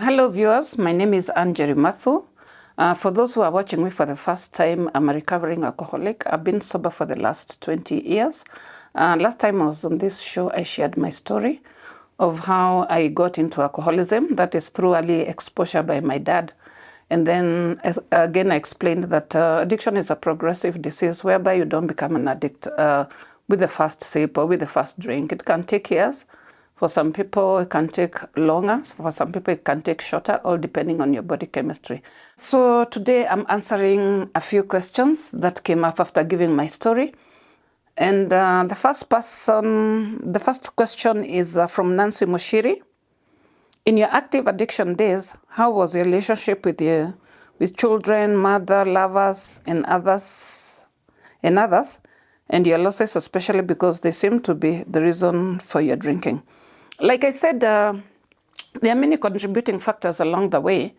Hello viewers, my name is Ann Mathu. For those who are watching me for the first time, I'm a recovering alcoholic. I've been sober for the last 20 years. Last time I was on this show, I shared my story of how I got into alcoholism. That is through early exposure by my dad. And then again, I explained that addiction is a progressive disease whereby you don't become an addict with the first sip or with the first drink. It can take years. For some people, it can take longer. For some people, it can take shorter, all depending on your body chemistry. So today, I'm answering a few questions that came up after giving my story. And the first question is from Nancy Moshiri. In your active addiction days, how was your relationship with children, mother, lovers, and others, and your losses, especially because they seem to be the reason for your drinking? Like I said, there are many contributing factors along the way.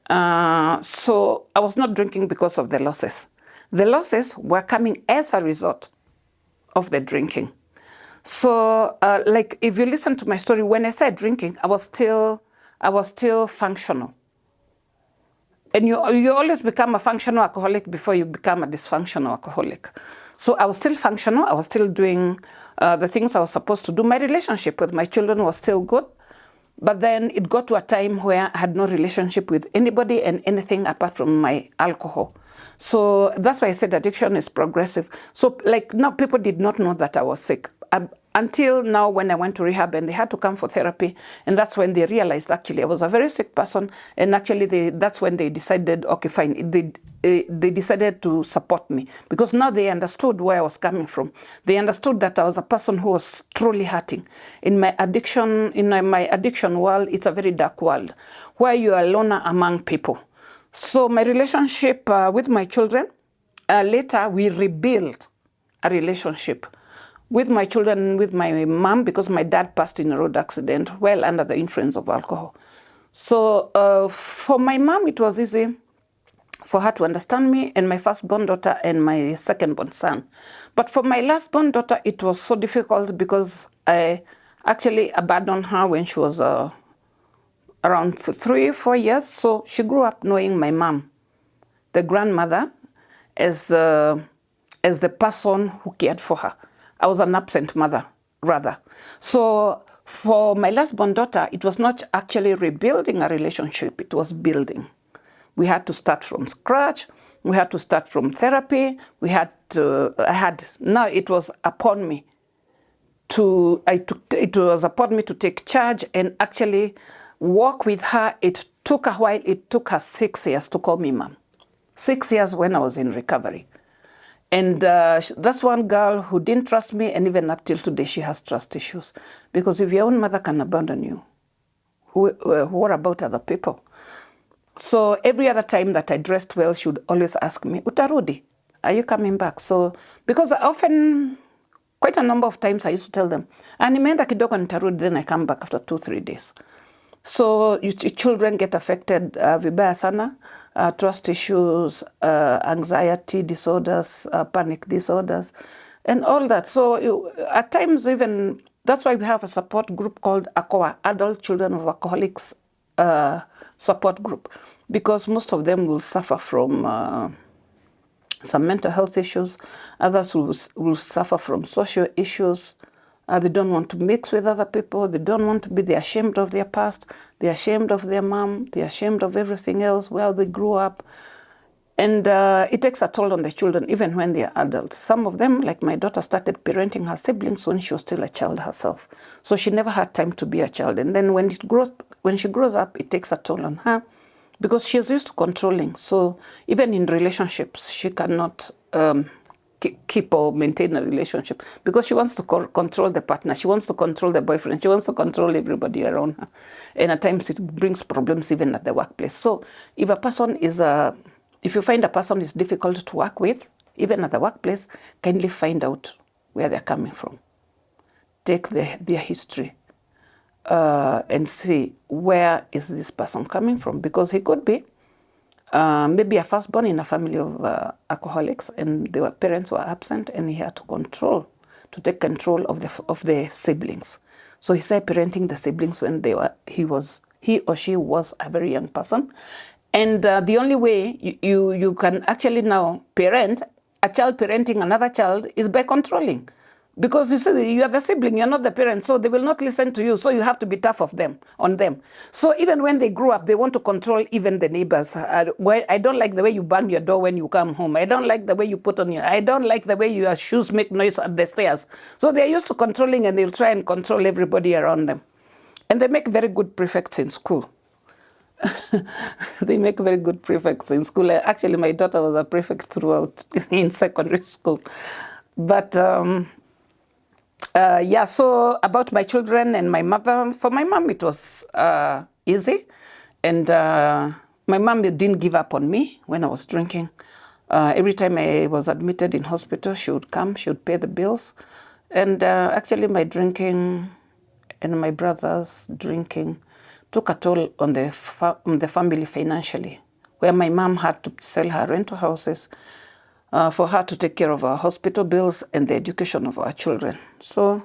So I was not drinking because of the losses. The losses were coming as a result of the drinking. So like if you listen to my story, when I started drinking, I was still functional. And you always become a functional alcoholic before you become a dysfunctional alcoholic. So I was still functional. I was still doing the things I was supposed to do. My relationship with my children was still good. But then it got to a time where I had no relationship with anybody and anything apart from my alcohol. So that's why I said addiction is progressive. So like now people did not know that I was sick. Until now when I went to rehab and they had to come for therapy. And that's when they realized actually I was a very sick person. And actually that's when they decided, okay, fine. They decided to support me because now they understood where I was coming from. They understood that I was a person who was truly hurting. In my addiction world, it's a very dark world where you are alone among people. So my relationship with my children, later we rebuilt a relationship with my children, with my mom, because my dad passed in a road accident while under the influence of alcohol. So for my mom, it was easy for her to understand me and my firstborn daughter and my secondborn son. But for my lastborn daughter, it was so difficult because I actually abandoned her when she was around 3-4 years. So she grew up knowing my mom, the grandmother, as the person who cared for her. I was an absent mother, rather. So for my lastborn daughter, it was not actually rebuilding a relationship, it was building. We had to start from scratch. We had to start from therapy. Now it was upon me to take charge and actually work with her. It took a while. It took her 6 years to call me mom. 6 years when I was in recovery. And that's one girl who didn't trust me, and even up till today, she has trust issues. Because if your own mother can abandon you, what about other people? So every other time that I dressed well, she would always ask me, Utarudi, are you coming back? So, because often, quite a number of times, I used to tell them, nimeenda kidogo nitarudi, then I come back after 2-3 days. So children get affected vibaya sana, trust issues, anxiety disorders, panic disorders, and all that. So at times even, that's why we have a support group called ACOA, Adult Children of Alcoholics Support Group, because most of them will suffer from some mental health issues. Others will suffer from social issues. They don't want to mix with other people. They don't want to be. They're ashamed of their past. They're ashamed of their mom. They're ashamed of everything else where they grew up. And it takes a toll on the children even when they're adults. Some of them, like my daughter, started parenting her siblings when she was still a child herself. So she never had time to be a child. And then when she grows up, it takes a toll on her because she's used to controlling. So even in relationships, she cannot keep or maintain a relationship because she wants to control the partner. She wants to control the boyfriend. She wants to control everybody around her. And at times it brings problems even at the workplace. So if you find a person is difficult to work with, even at the workplace, kindly find out where they're coming from. Take their history and see where is this person coming from, because he could be maybe a firstborn in a family of alcoholics, and their parents were absent, and he had to take control of the siblings. So he started parenting the siblings when he was he or she was a very young person. And the only way you can actually now parent a child parenting another child is by controlling. Because you see, you are the sibling, you're not the parent, so they will not listen to you, so you have to be tough on them. So even when they grow up, they want to control even the neighbors. I don't like the way you bang your door when you come home. I don't like the way you put on I don't like the way your shoes make noise at the stairs. So they're used to controlling, and they'll try and control everybody around them. And they make very good prefects in school. They make very good prefects in school. Actually, my daughter was a prefect throughout in secondary school. But yeah, so about my children and my mother, for my mom, it was easy. And my mom didn't give up on me when I was drinking. Every time I was admitted in hospital, she would come, she would pay the bills. And actually, my drinking and my brother's drinking took a toll on the family financially, where my mom had to sell her rental houses for her to take care of our hospital bills and the education of our children. So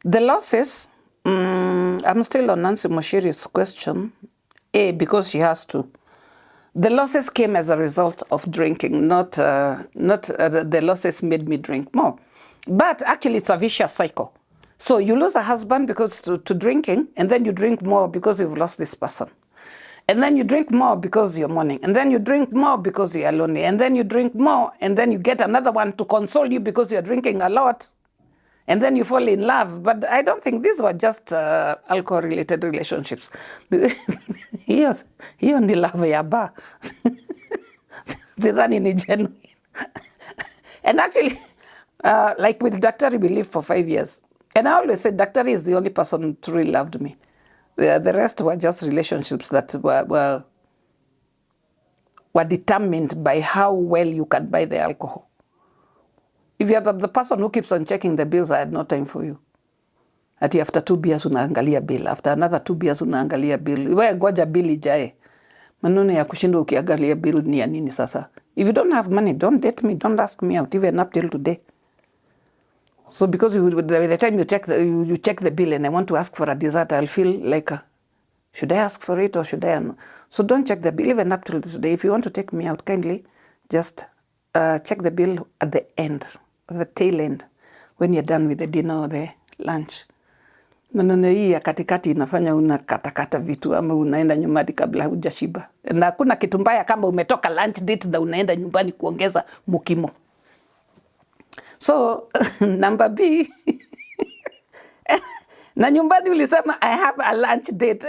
the losses, I'm still on Nancy Moshiri's question, because she has to. The losses came as a result of drinking, not the losses made me drink more. But actually, it's a vicious cycle. So you lose a husband because to drinking, and then you drink more because you've lost this person. And then you drink more because you're mourning. And then you drink more because you're lonely. And then you drink more, and then you get another one to console you because you're drinking a lot. And then you fall in love. But I don't think these were just alcohol-related relationships. He only love ya bar. Genuine. And actually, like with Dr. we lived for 5 years. And I always said Dr. is the only person who truly loved me. The rest were just relationships that were determined by how well you can buy the alcohol. If you are the person who keeps on checking the bills, I had no time for you. Ati after 2 beers unaangalia bill, after another 2 beers unaangalia bill. Wewe goja bill ijae. Maneno ya kushinda ukiangalia bill ni ya nini sasa? If you don't have money, don't date me, don't ask me out, even up till today. So because by the time you check the bill and I want to ask for a dessert, I'll feel like, should I ask for it or should I? So don't check the bill even up till today. If you want to take me out, kindly just check the bill at the end, the tail end, when you're done with the dinner or the lunch. Maneno hii ya katikati inafanya unakatakata vitu ama unaenda nyumbani kabla hujashiba. Na hakuna kitu mbaya kama umetoka lunch date na unaenda nyumbani kuongeza mukimo. So, number B, na nyumbani ulisema, I have a lunch date.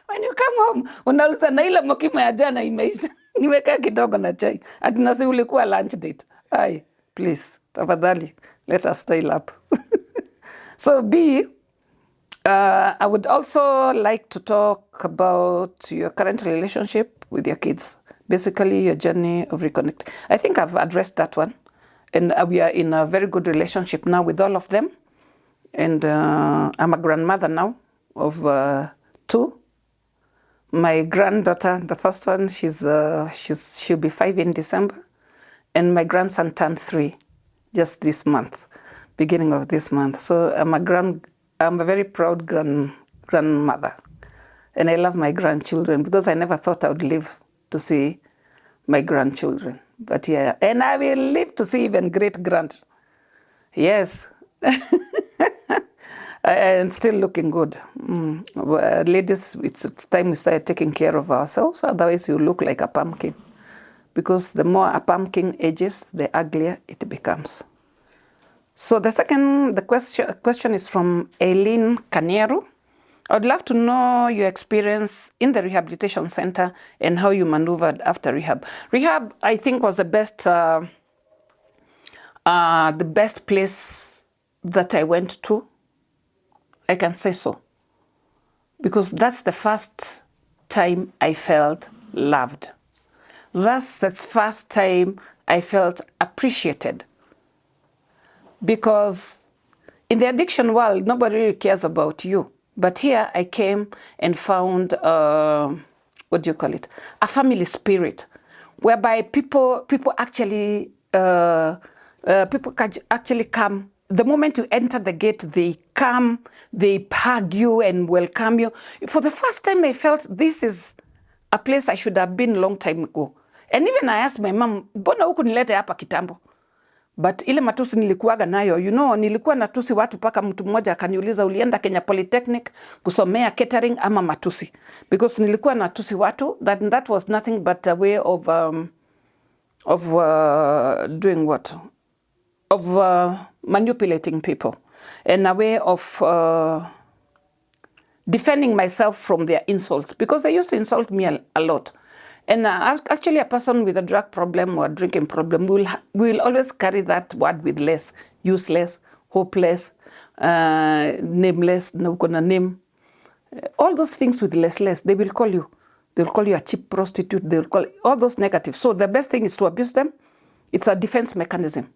When you come home, unauliza na ile mokimo ya jana imeisha. Niweka kidogo na chai. Ati nasi ulikuwa lunch date. Ay, please, tafadhali, let us stay up. So B, I would also like to talk about your current relationship with your kids. Basically, your journey of reconnect. I think I've addressed that one. And we are in a very good relationship now with all of them. And I'm a grandmother now of 2. My granddaughter, the first one, she'll be 5 in December. And my grandson turned 3 just this month, beginning of this month. So I'm a very proud grandmother. And I love my grandchildren because I never thought I would live to see my grandchildren. But yeah, and I will live to see even great-grand. Yes. And still looking good. Ladies, it's time we start taking care of ourselves. Otherwise, you look like a pumpkin. Because the more a pumpkin ages, the uglier it becomes. So the question is from Eileen Kanieru. I would love to know your experience in the rehabilitation center and how you maneuvered after rehab. Rehab, I think, was the best place that I went to. I can say so. Because that's the first time I felt loved. That's the first time I felt appreciated. Because in the addiction world, nobody really cares about you. But here I came and found, a family spirit, whereby people actually come. the moment you enter the gate, they come, they hug you and welcome you. For the first time, I felt this is a place I should have been a long time ago. And even I asked my mom, mbona huku nilete hapa kitambo? But ile matusi nilikuwaga nayo, nilikuwa natusi watu paka mtu mmoja akaniuliza ulienda Kenya Polytechnic kusomea catering ama matusi. Because nilikuwa natusi watu, that was nothing but a way of doing what? Of manipulating people. And a way of defending myself from their insults. Because they used to insult me a lot. And actually a person with a drug problem or a drinking problem will always carry that word with less. Useless, hopeless, nameless, no gonna name. All those things with less. They will call you. They'll call you a cheap prostitute. They'll call all those negatives. So the best thing is to abuse them. It's a defense mechanism.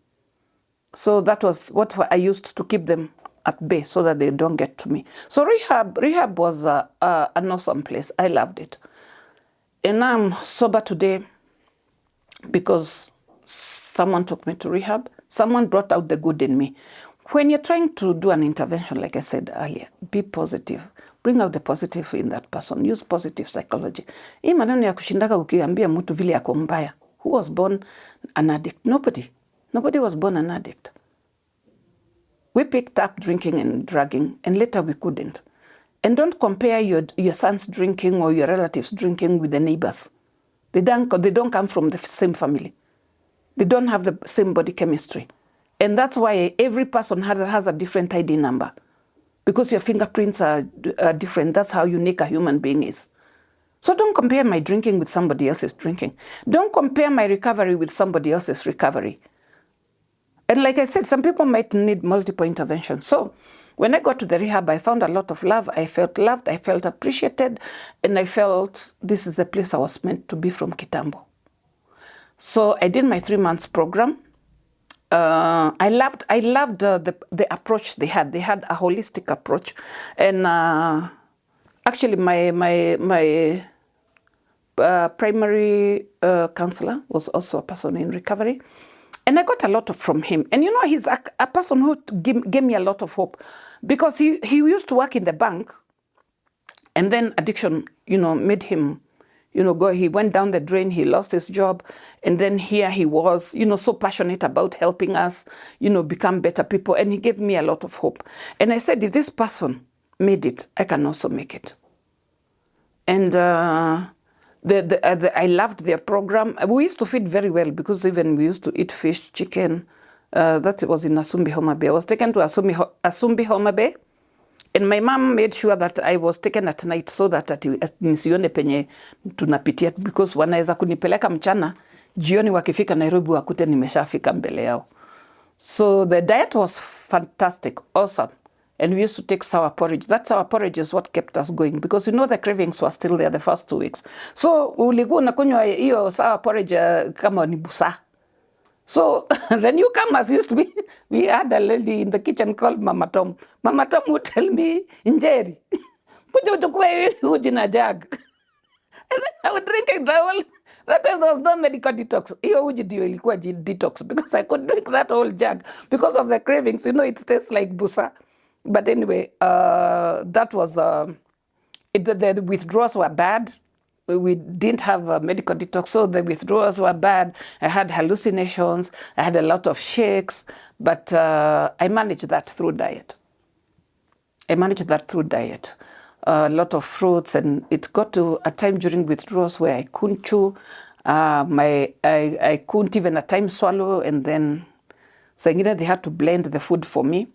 So that was what I used to keep them at bay so that they don't get to me. So rehab was an awesome place. I loved it. And I'm sober today because someone took me to rehab. Someone brought out the good in me. When you're trying to do an intervention, like I said earlier, be positive. Bring out the positive in that person. Use positive psychology. Hii maneno ya kushindaka ukiambia mtu vile yako mbaya. Who was born an addict? Nobody. Nobody was born an addict. We picked up drinking and drugging, and later we couldn't. And don't compare your son's drinking or your relatives drinking with the neighbors. They don't come from the same family. They don't have the same body chemistry. And that's why every person has a different ID number. Because your fingerprints are different. That's how unique a human being is. So don't compare my drinking with somebody else's drinking. Don't compare my recovery with somebody else's recovery. And like I said, some people might need multiple interventions. So when I got to the rehab, I found a lot of love. I felt loved, I felt appreciated, and I felt this is the place I was meant to be from Kitambo. So I did my 3 months program. I loved the approach they had. They had a holistic approach. And actually my primary counselor was also a person in recovery. And I got a lot from him. And he's a person who gave me a lot of hope. Because he used to work in the bank, and then addiction, made him, go. He went down the drain, he lost his job, and then here he was, so passionate about helping us, become better people, and he gave me a lot of hope. And I said, if this person made it, I can also make it. And I loved their program. We used to feed very well because even we used to eat fish, chicken. That was in Asumbi, Homa Bay. I was taken to Asumbi, Homa Bay. And my mom made sure that I was taken at night so that nisione penye tunapitia. Because wanaweza kunipeleka mchana, jioni wakifika Nairobi wakute nimeshafika mbele yao. So the diet was fantastic, awesome. And we used to take sour porridge. That sour porridge is what kept us going. Because the cravings were still there the first 2 weeks. So ulikuwa unakunywa hiyo sour porridge kama ni busa. So the newcomers used to be, we had a lady in the kitchen called Mama Tom. Mama Tom would tell me, Njeri, kuja uchukue uji na jug. And then I would drink it the whole, that time there was no medical detox. Hiyo uji ndio ilikuwa detox because I could drink that whole jug because of the cravings. It tastes like busa. But anyway, that was, the withdrawals were bad. We didn't have a medical detox, so the withdrawals were bad. I had hallucinations. I had a lot of shakes, but I managed that through diet. A lot of fruits, and it got to a time during withdrawals where I couldn't chew. I couldn't even at times swallow, and then they had to blend the food for me.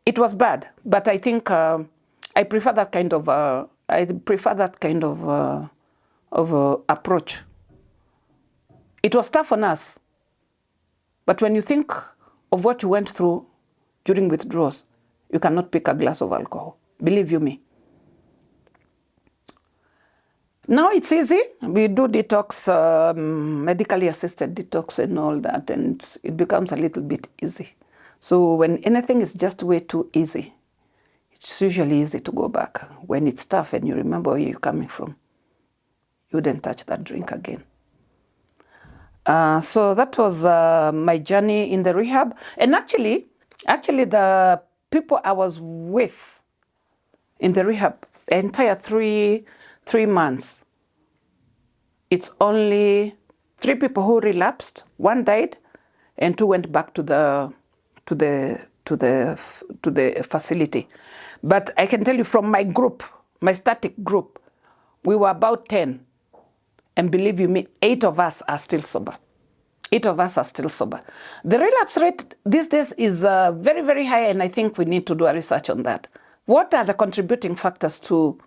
It was bad, but I think I prefer that kind of approach. It was tough on us, but when you think of what you went through during withdrawals, you cannot pick a glass of alcohol. Believe you me. Now it's easy. We do detox, medically assisted detox and all that, and it becomes a little bit easy. So when anything is just way too easy, it's usually easy to go back. When it's tough and you remember where you're coming from, you wouldn't touch that drink again. So that was my journey in the rehab. And actually the people I was with in the rehab, the entire three months, it's only 3 people who relapsed. 1 died, and 2 went back to the facility. But I can tell you from my group, my static group, we were about 10. And believe you me, 8 of us are still sober. 8 of us are still sober. The relapse rate these days is very, very high, and I think we need to do a research on that. What are the contributing factors to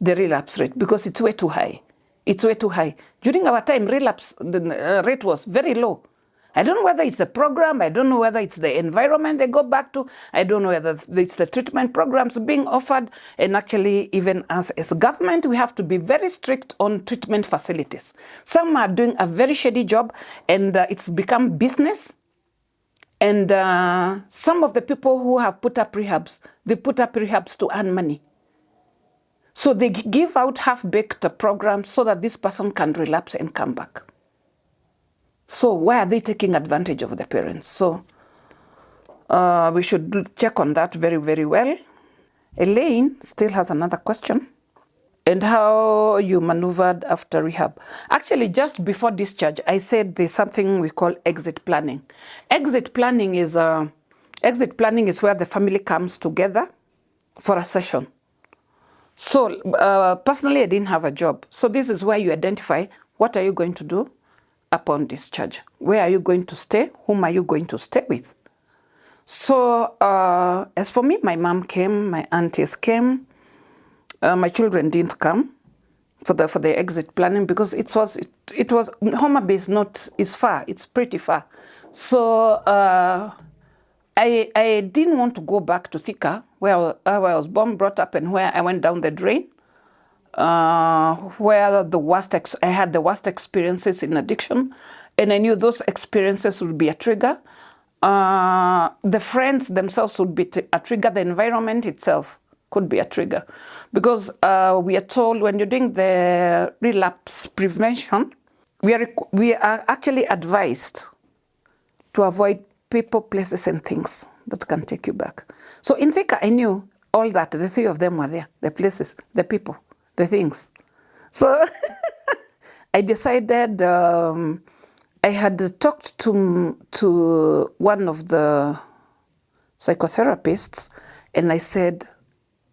the relapse rate? Because it's way too high. It's way too high. During our time, relapse rate was very low. I don't know whether it's the program, I don't know whether it's the environment they go back to, I don't know whether it's the treatment programs being offered, and actually even as government, we have to be very strict on treatment facilities. Some are doing a very shady job, and it's become business, and some of the people who have put up rehabs, they put up rehabs to earn money. So they give out half-baked programs so that this person can relapse and come back. So why are they taking advantage of the parents? So we should check on that very, very well. Elaine still has another question. And how you maneuvered after rehab. Actually, just before discharge, I said there's something we call exit planning. Exit planning is where the family comes together for a session. So personally, I didn't have a job. So this is where you identify what are you going to do upon discharge. Where are you going to stay? Whom are you going to stay with? So as for me, my mom came, my aunties came. My children didn't come for the exit planning because it was Homa Bay is far. It's pretty far. So I didn't want to go back to Thika, where I was born, brought up, and where I went down the drain. Where I had the worst experiences in addiction, and I knew those experiences would be a trigger. The friends themselves would be a trigger. The environment itself could be a trigger, because we are told when you're doing the relapse prevention, we are actually advised to avoid people, places, and things that can take you back. So in Thika, I knew all that. The 3 of them were there: the places, the people, the things. So I decided, I had talked to one of the psychotherapists, and I said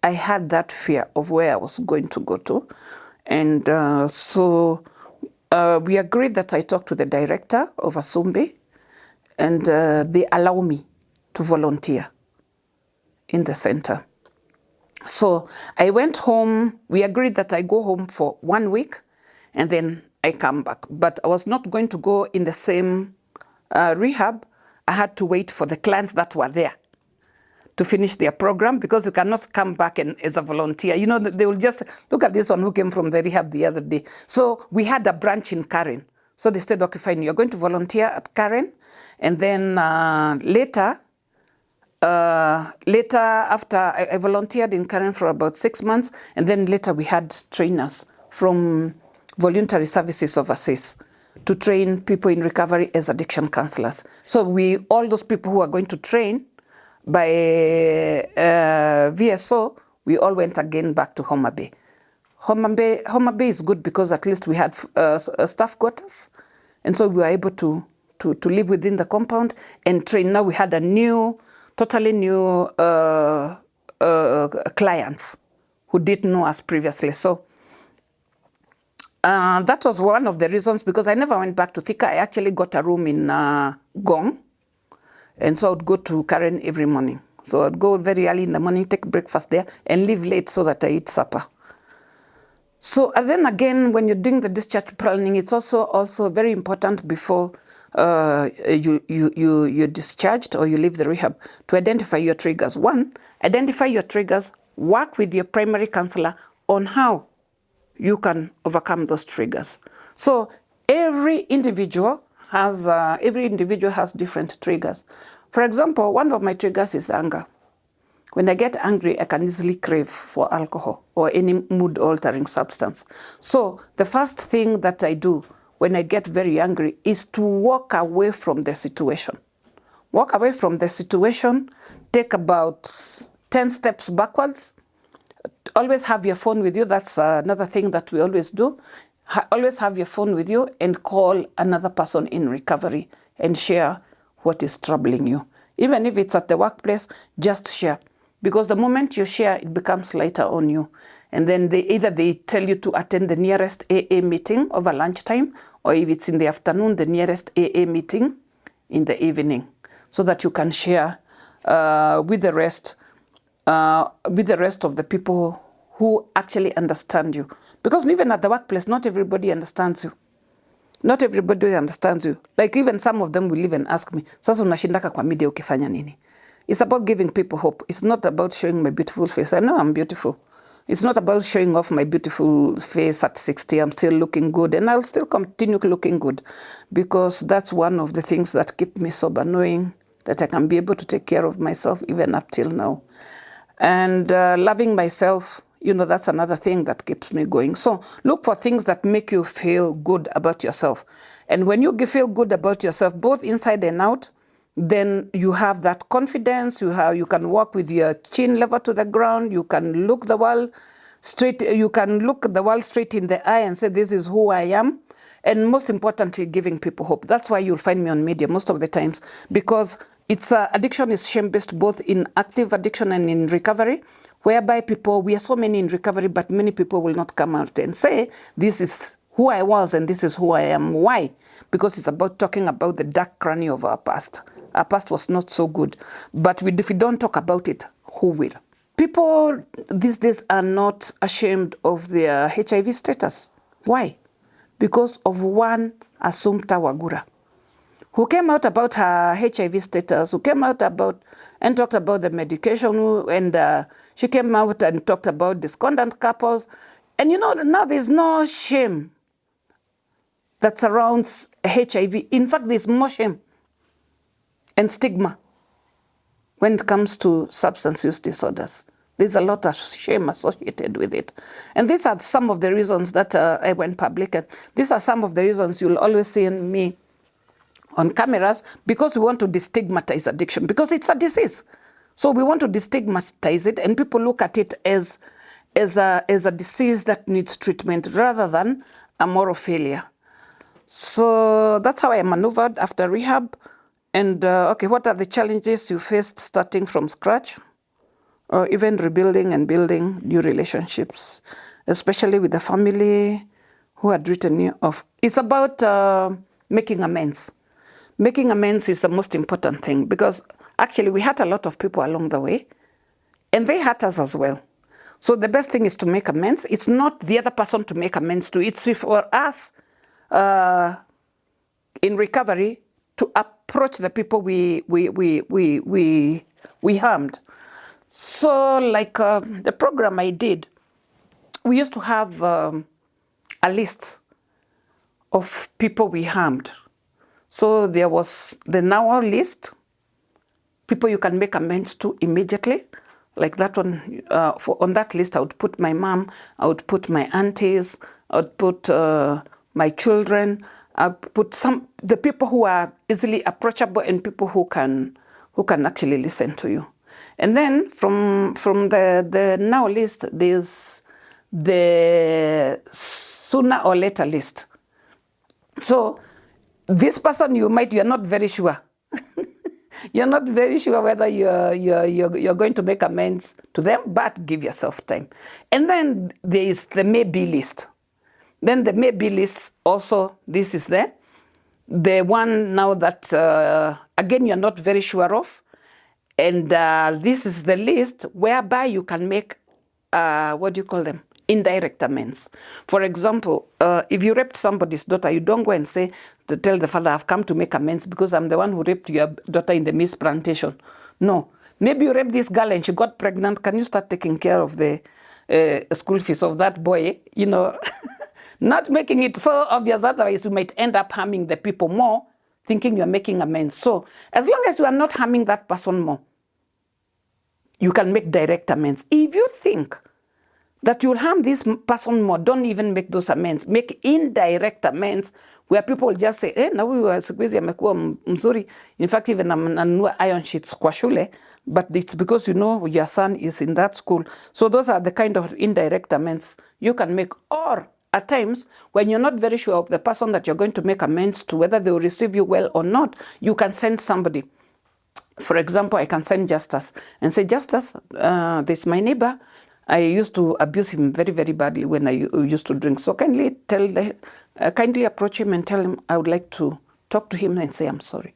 I had that fear of where I was going to go to. And so we agreed that I talked to the director of Thumbi, and they allow me to volunteer in the center. So I went home. We agreed that I go home for 1 week and then I come back. But I was not going to go in the same rehab. I had to wait for the clients that were there to finish their program, because you cannot come back as a volunteer. You know, they will just look at this one who came from the rehab the other day. So we had a branch in Karen. So they said, okay, fine, you're going to volunteer at Karen. And then later, after I volunteered in Karen for about 6 months, and then later we had trainers from voluntary services overseas to train people in recovery as addiction counselors. So all those people who are going to train by VSO, we all went again back to Homa Bay. Homa Bay is good because at least we had staff quarters, and so we were able to live within the compound and train. Now we had totally new clients who didn't know us previously. So that was one of the reasons, because I never went back to Thika. I actually got a room in Gong, and so I would go to Karen every morning. So I'd go very early in the morning, take breakfast there, and leave late so that I eat supper. So and then again, when you're doing the discharge planning, it's also very important before you're discharged or you leave the rehab to identify your triggers. 1, identify your triggers, work with your primary counselor on how you can overcome those triggers. So every individual has different triggers. For example, one of my triggers is anger. When I get angry, I can easily crave for alcohol or any mood-altering substance. So the first thing that I do when I get very angry is to walk away from the situation. Walk away from the situation, take about 10 steps backwards. Always have your phone with you. That's another thing that we always do. Always have your phone with you and call another person in recovery and share what is troubling you. Even if it's at the workplace, just share. Because the moment you share, it becomes lighter on you. And then they tell you to attend the nearest AA meeting over lunchtime, or if it's in the afternoon, the nearest AA meeting in the evening, so that you can share with the rest of the people who actually understand you. Because even at the workplace, not everybody understands you. Not everybody understands you. Like even some of them will even ask me, sasa unashindaka kwa media ukifanya nini? It's about giving people hope. It's not about showing my beautiful face. I know I'm beautiful. It's not about showing off my beautiful face at 60. I'm still looking good, and I'll still continue looking good, because that's one of the things that keep me sober, knowing that I can be able to take care of myself even up till now. And loving myself, that's another thing that keeps me going. So look for things that make you feel good about yourself. And when you feel good about yourself, both inside and out, then you have that confidence. You can walk with your chin level to the ground. You can look the world straight. You can look the world straight in the eye and say, "This is who I am." And most importantly, giving people hope. That's why you'll find me on media most of the times, because addiction is shame-based, both in active addiction and in recovery, whereby we are so many in recovery, but many people will not come out and say, "This is who I was and this is who I am." Why? Because it's about talking about the dark cranny of our past. Our past was not so good. But if we don't talk about it, who will? People these days are not ashamed of their HIV status. Why? Because of one Assumpta Wagura, who came out about her HIV status, who came out and talked about the medication, and she came out and talked about discordant couples. And now there's no shame that surrounds HIV. In fact, there's more shame and stigma when it comes to substance use disorders. There's a lot of shame associated with it. And these are some of the reasons that I went public. And these are some of the reasons you'll always see in me on cameras, because we want to destigmatize addiction, because it's a disease. So we want to destigmatize it, and people look at it as a disease that needs treatment rather than a moral failure. So that's how I maneuvered after rehab. And what are the challenges you faced starting from scratch, or even rebuilding and building new relationships, especially with the family who had written you off? It's about making amends. Making amends is the most important thing, because actually we hurt a lot of people along the way, and they hurt us as well. So the best thing is to make amends. It's not the other person to make amends to. It's for us in recovery to approach the people we harmed. So like the program I did, we used to have a list of people we harmed. So there was the now list, people you can make amends to immediately. Like that one, on that list, I would put my mom, I would put my aunties, I would put my children, I would put the people who are easily approachable and people who can actually listen to you. And then from the now list, there's the sooner or later list. So this person you're not very sure. You're not very sure whether you're going to make amends to them, but give yourself time. And then there is the maybe list. Then the maybe list also, this is the one now that, again, you're not very sure of. And this is the list whereby you can make, what do you call them? Indirect amends. For example, if you raped somebody's daughter, you don't go and tell the father, "I've come to make amends because I'm the one who raped your daughter in the Miss Plantation." No. Maybe you raped this girl and she got pregnant. Can you start taking care of the school fees of that boy? Not making it so obvious, otherwise you might end up harming the people more, thinking you're making amends. So as long as you are not harming that person more, you can make direct amends. If you think that you'll harm this person more, don't even make those amends. Make indirect amends where people just say, na huyu siku hizi amekuwa mzuri. In fact, even nanunua iron sheets kwa shule, but it's because you know your son is in that school. So those are the kind of indirect amends you can make. Or at times, when you're not very sure of the person that you're going to make amends to, whether they will receive you well or not, you can send somebody. For example, I can send Justus and say, Justus, this is my neighbor. I used to abuse him very, very badly when I used to drink. So kindly kindly approach him and tell him I would like to talk to him and say I'm sorry.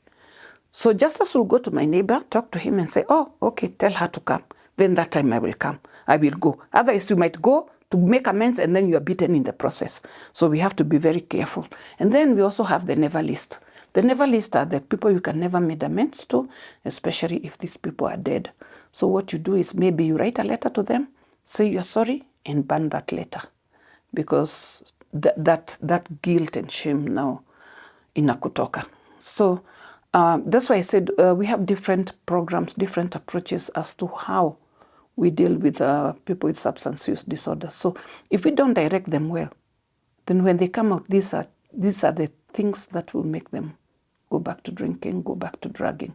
So Justus will go to my neighbor, talk to him and say, oh, okay, tell her to come. Then that time I will come. I will go. Otherwise, you might go to make amends and then you are beaten in the process. So we have to be very careful. And then we also have the never list. The never list are the people you can never make amends to, especially if these people are dead. So what you do is maybe you write a letter to them, say you're sorry, and burn that letter. Because that guilt and shame now inakutoka. So that's why I said we have different programs, different approaches as to how we deal with people with substance use disorders. So if we don't direct them well, then when they come out, these are the things that will make them go back to drinking, go back to drugging,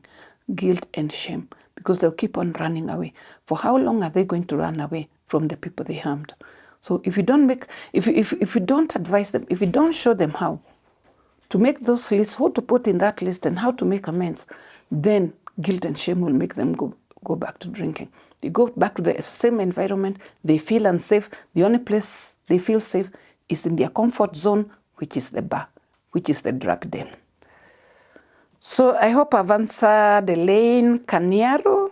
guilt and shame, because they'll keep on running away. For how long are they going to run away from the people they harmed? So if you don't if you don't advise them, if you don't show them how to make those lists, who to put in that list and how to make amends, then guilt and shame will make them go back to drinking. They go back to the same environment, they feel unsafe. The only place they feel safe is in their comfort zone, which is the bar, which is the drug den. So I hope I've answered Elaine Kaniaro.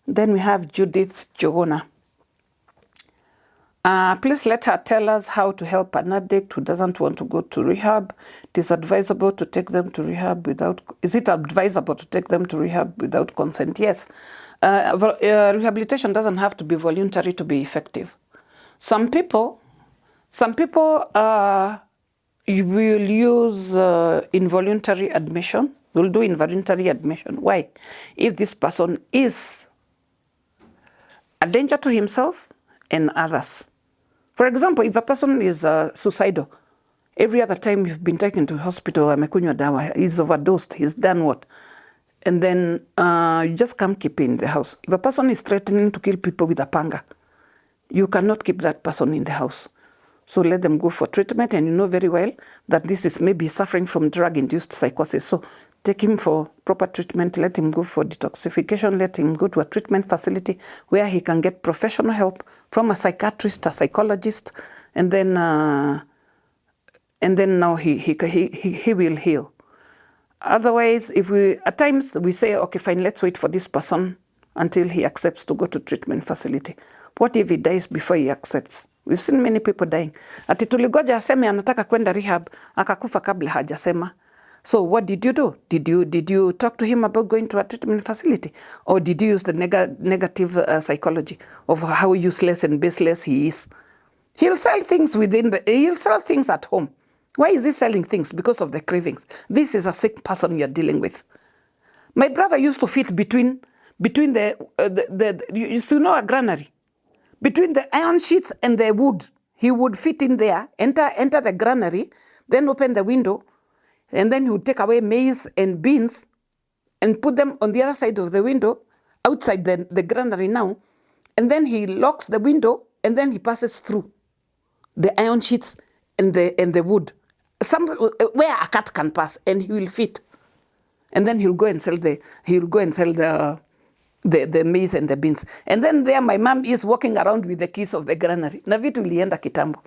Then we have Judith Jogona. Please let her tell us how to help an addict who doesn't want to go to rehab. It is advisable to take them to rehab without... Is it advisable to take them to rehab without consent? Yes. Rehabilitation doesn't have to be voluntary to be effective. Some people you will use involuntary admission. We'll do involuntary admission. Why? If this person is a danger to himself and others. For example, if a person is suicidal, every other time you've been taken to hospital, amekunywa dawa, he's overdosed, he's done what? And then you just can't keep in the house. If a person is threatening to kill people with a panga, you cannot keep that person in the house. So let them go for treatment, and you know very well that this is maybe suffering from drug-induced psychosis. So take him for proper treatment, let him go for detoxification, let him go to a treatment facility where he can get professional help from a psychiatrist, a psychologist, and then now he will heal. Otherwise, at times we say, okay, fine, let's wait for this person until he accepts to go to treatment facility. What if he dies before he accepts? We've seen many people dying. Ati tuligoja aseme anataka kwenda rehab, akakufa kabla hajasema. So what did you do? Did you talk to him about going to a treatment facility? Or did you use the negative psychology of how useless and baseless he is? He'll sell things he'll sell things at home. Why is he selling things? Because of the cravings. This is a sick person you're dealing with. My brother used to fit between you know a granary? Between the iron sheets and the wood, he would fit in there, enter the granary, then open the window, and then he would take away maize and beans and put them on the other side of the window, outside the granary now, and then he locks the window, and then he passes through the iron sheets and the wood, where a cat can pass, and he will fit. And then he'll go and sell the maize and the beans. And then there my mom is walking around with the keys of the granary. Na vitu ilienda kitambo.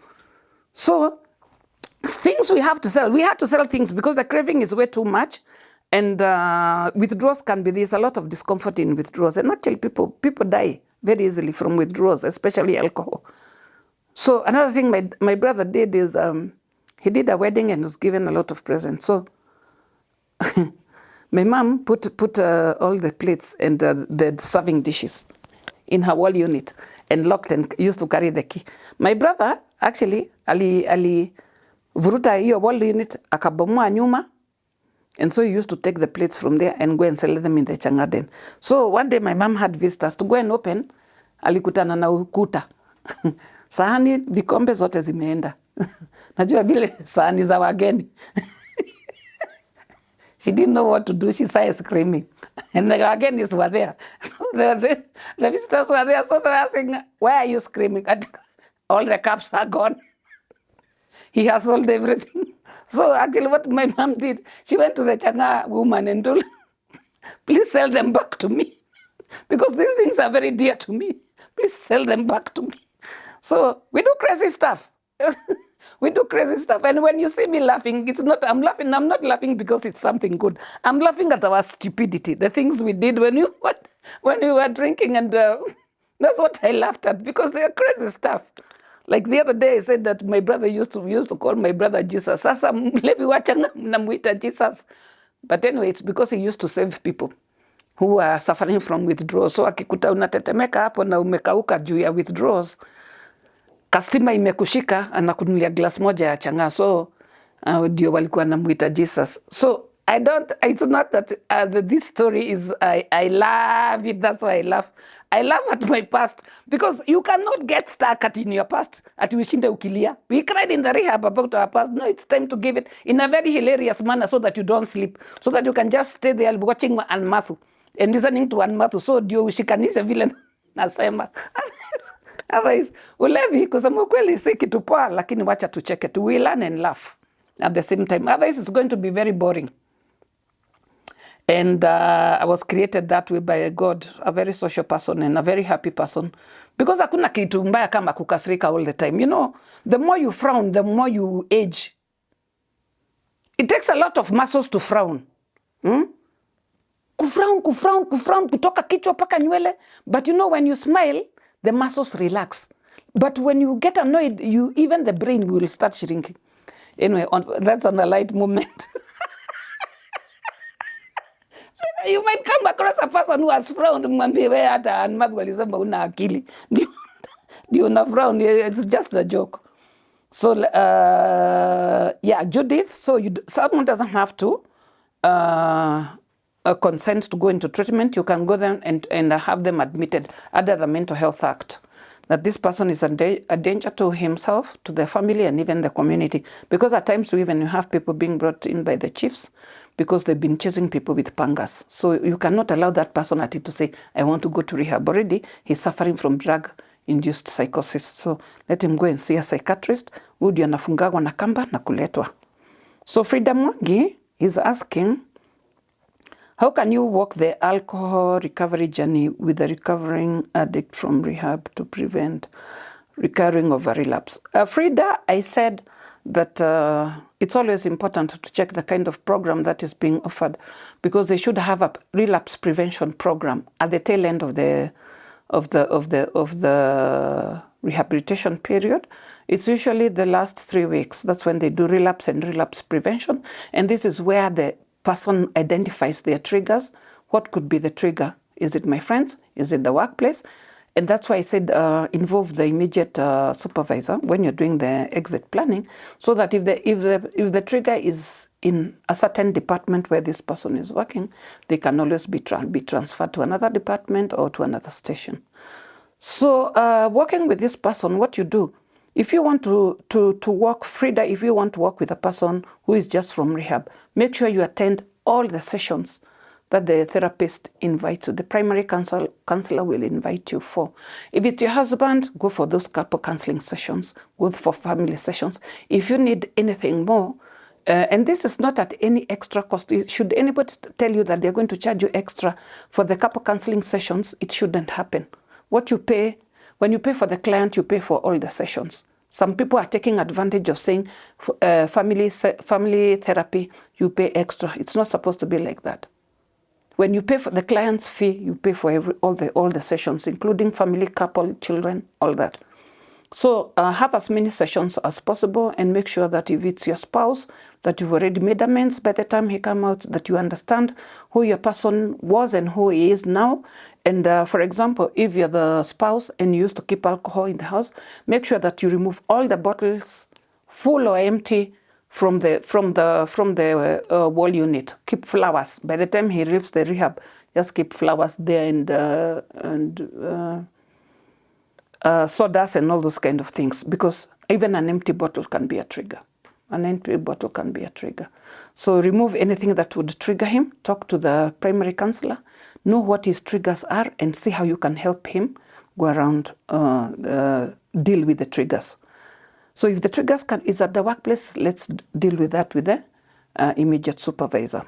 So things we have to sell. We have to sell things because the craving is way too much. And withdrawals can be, there's a lot of discomfort in withdrawals. And actually people die very easily from withdrawals, especially alcohol. So another thing my brother did is he did a wedding and was given a lot of presents. So my mom put all the plates and the serving dishes in her wall unit and locked and used to carry the key. My brother actually ali vuruta hiyo wall unit akabomoa nyuma, and so he used to take the plates from there and go and sell them in the Changaden. So one day my mom had visitors to go and open, alikutana na ukuta. Sahani vikombe zote zimeenda. Najua vile sahani za wageni. She didn't know what to do. She started screaming. And the Ghanis were there. So the visitors were there. So they were asking, why are you screaming? All the cups are gone. He has sold everything. So actually what my mom did, she went to the Changa woman and told, please sell them back to me. Because these things are very dear to me. Please sell them back to me. So we do crazy stuff. We do crazy stuff. And when you see me laughing, it's not, I'm not laughing because it's something good. I'm laughing at our stupidity, the things we did when we were drinking. And that's what I laughed at, because they are crazy stuff. Like the other day, I said that my brother used to call my brother Jesus. Sasa mlevi wachanga mnamuita Jesus. But anyway, it's because he used to save people who are suffering from withdrawals. So akikuta unatetemeka hapo na umekauka juu ya withdrawals, kastima imekushika, anakunulia glass moja ya changa. So ndio walikuwa namuita Jesus. So it's not that this story is, I love it, that's why I laugh. I laugh at my past, because you cannot get stuck in your past at ushinde ukilia. We cried in the rehab about our past. No, it's time to give it in a very hilarious manner so that you don't sleep, so that you can just stay there watching Ann Mathu and listening to Ann Mathu. So ndio ushikanishe vile nasema. Otherwise, ulevi kusema kweli si kitu poa, lakini wacha tucheke tu. We learn and laugh at the same time. Otherwise, it's going to be very boring. And I was created that way by God, a very social person and a very happy person. Because hakuna kitu mbaya kama kukasirika all the time. You know, the more you frown, the more you age. It takes a lot of muscles to frown. Kufrown, kutoka kichwa paka nywele. But you know, when you smile, the muscles relax. But when you get annoyed, even the brain will start shrinking. Anyway, that's on a light moment. So you might come across a person who has frowned. Mwambie wewe hata Ann Mathu alisema una akili. Ndio una frown. It's just a joke. So yeah, Judith. So someone doesn't have to consent to go into treatment. You can go there and have them admitted under the Mental Health Act, that this person is a danger to himself, to the family, and even the community. Because at times you have people being brought in by the chiefs because they've been chasing people with pangas. So you cannot allow that person at it to say, I want to go to rehab. Already he's suffering from drug-induced psychosis. So let him go and see a psychiatrist. Huyu ndio anafungagwa na kamba na kuletwa. So Frida Mwangi is asking, how can you walk the alcohol recovery journey with a recovering addict from rehab to prevent recurring of a relapse? Frida, I said that it's always important to check the kind of program that is being offered, because they should have a relapse prevention program at the tail end of the rehabilitation period. It's usually the last 3 weeks. That's when they do relapse and relapse prevention, and this is where the person identifies their triggers. What could be the trigger? Is it my friends? Is it the workplace? And that's why I said involve the immediate supervisor when you're doing the exit planning, so that if the trigger is in a certain department where this person is working, they can always be transferred to another department or to another station. So working with this person, what you do, if you want to work, Frida, if you want to work with a person who is just from rehab, make sure you attend all the sessions that the therapist invites you. The primary counselor will invite you for. If it's your husband, go for those couple counseling sessions. Go for family sessions. If you need anything more, and this is not at any extra cost. Should anybody tell you that they're going to charge you extra for the couple counseling sessions, it shouldn't happen. What you pay, when you pay for the client, you pay for all the sessions. Some people are taking advantage of saying family therapy, you pay extra. It's not supposed to be like that. When you pay for the client's fee, you pay for all the sessions, including family, couple, children, all that. So have as many sessions as possible, and make sure that if it's your spouse, that you've already made amends by the time he comes out, that you understand who your person was and who he is now. And for example, if you're the spouse and you used to keep alcohol in the house, make sure that you remove all the bottles, full or empty, from the wall unit. Keep flowers. By the time he leaves the rehab, just keep flowers there and sawdust and all those kind of things, because even an empty bottle can be a trigger. An empty bottle can be a trigger. So remove anything that would trigger him. Talk to the primary counselor. Know what his triggers are and see how you can help him go around, deal with the triggers. So if the triggers is at the workplace, let's deal with that with the immediate supervisor.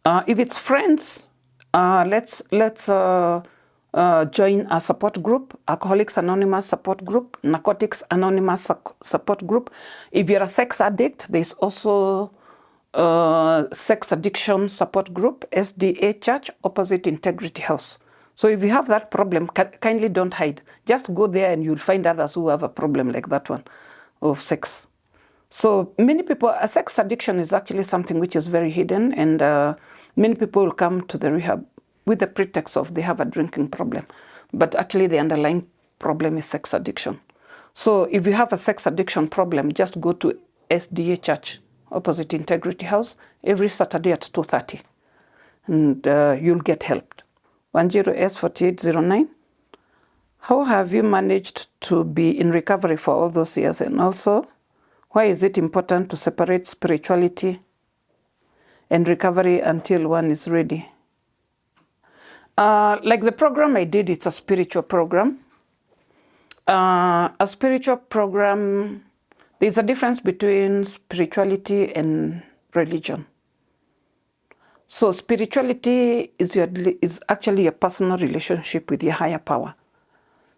If it's friends, let's join a support group, Alcoholics Anonymous support group, Narcotics Anonymous support group. If you're a sex addict, there's also sex addiction support group, SDA Church, opposite Integrity House. So if you have that problem, kindly don't hide. Just go there and you'll find others who have a problem like that one of sex. So many people, sex addiction is actually something which is very hidden, and many people will come to the rehab with the pretext of they have a drinking problem. But actually the underlying problem is sex addiction. So if you have a sex addiction problem, just go to SDA Church, opposite Integrity House, every Saturday at 2:30. And you'll get helped. 10S4809. How have you managed to be in recovery for all those years? And also, why is it important to separate spirituality and recovery until one is ready? Like the program I did, it's a spiritual program. A spiritual program, there's a difference between spirituality and religion. So spirituality is actually a personal relationship with your higher power.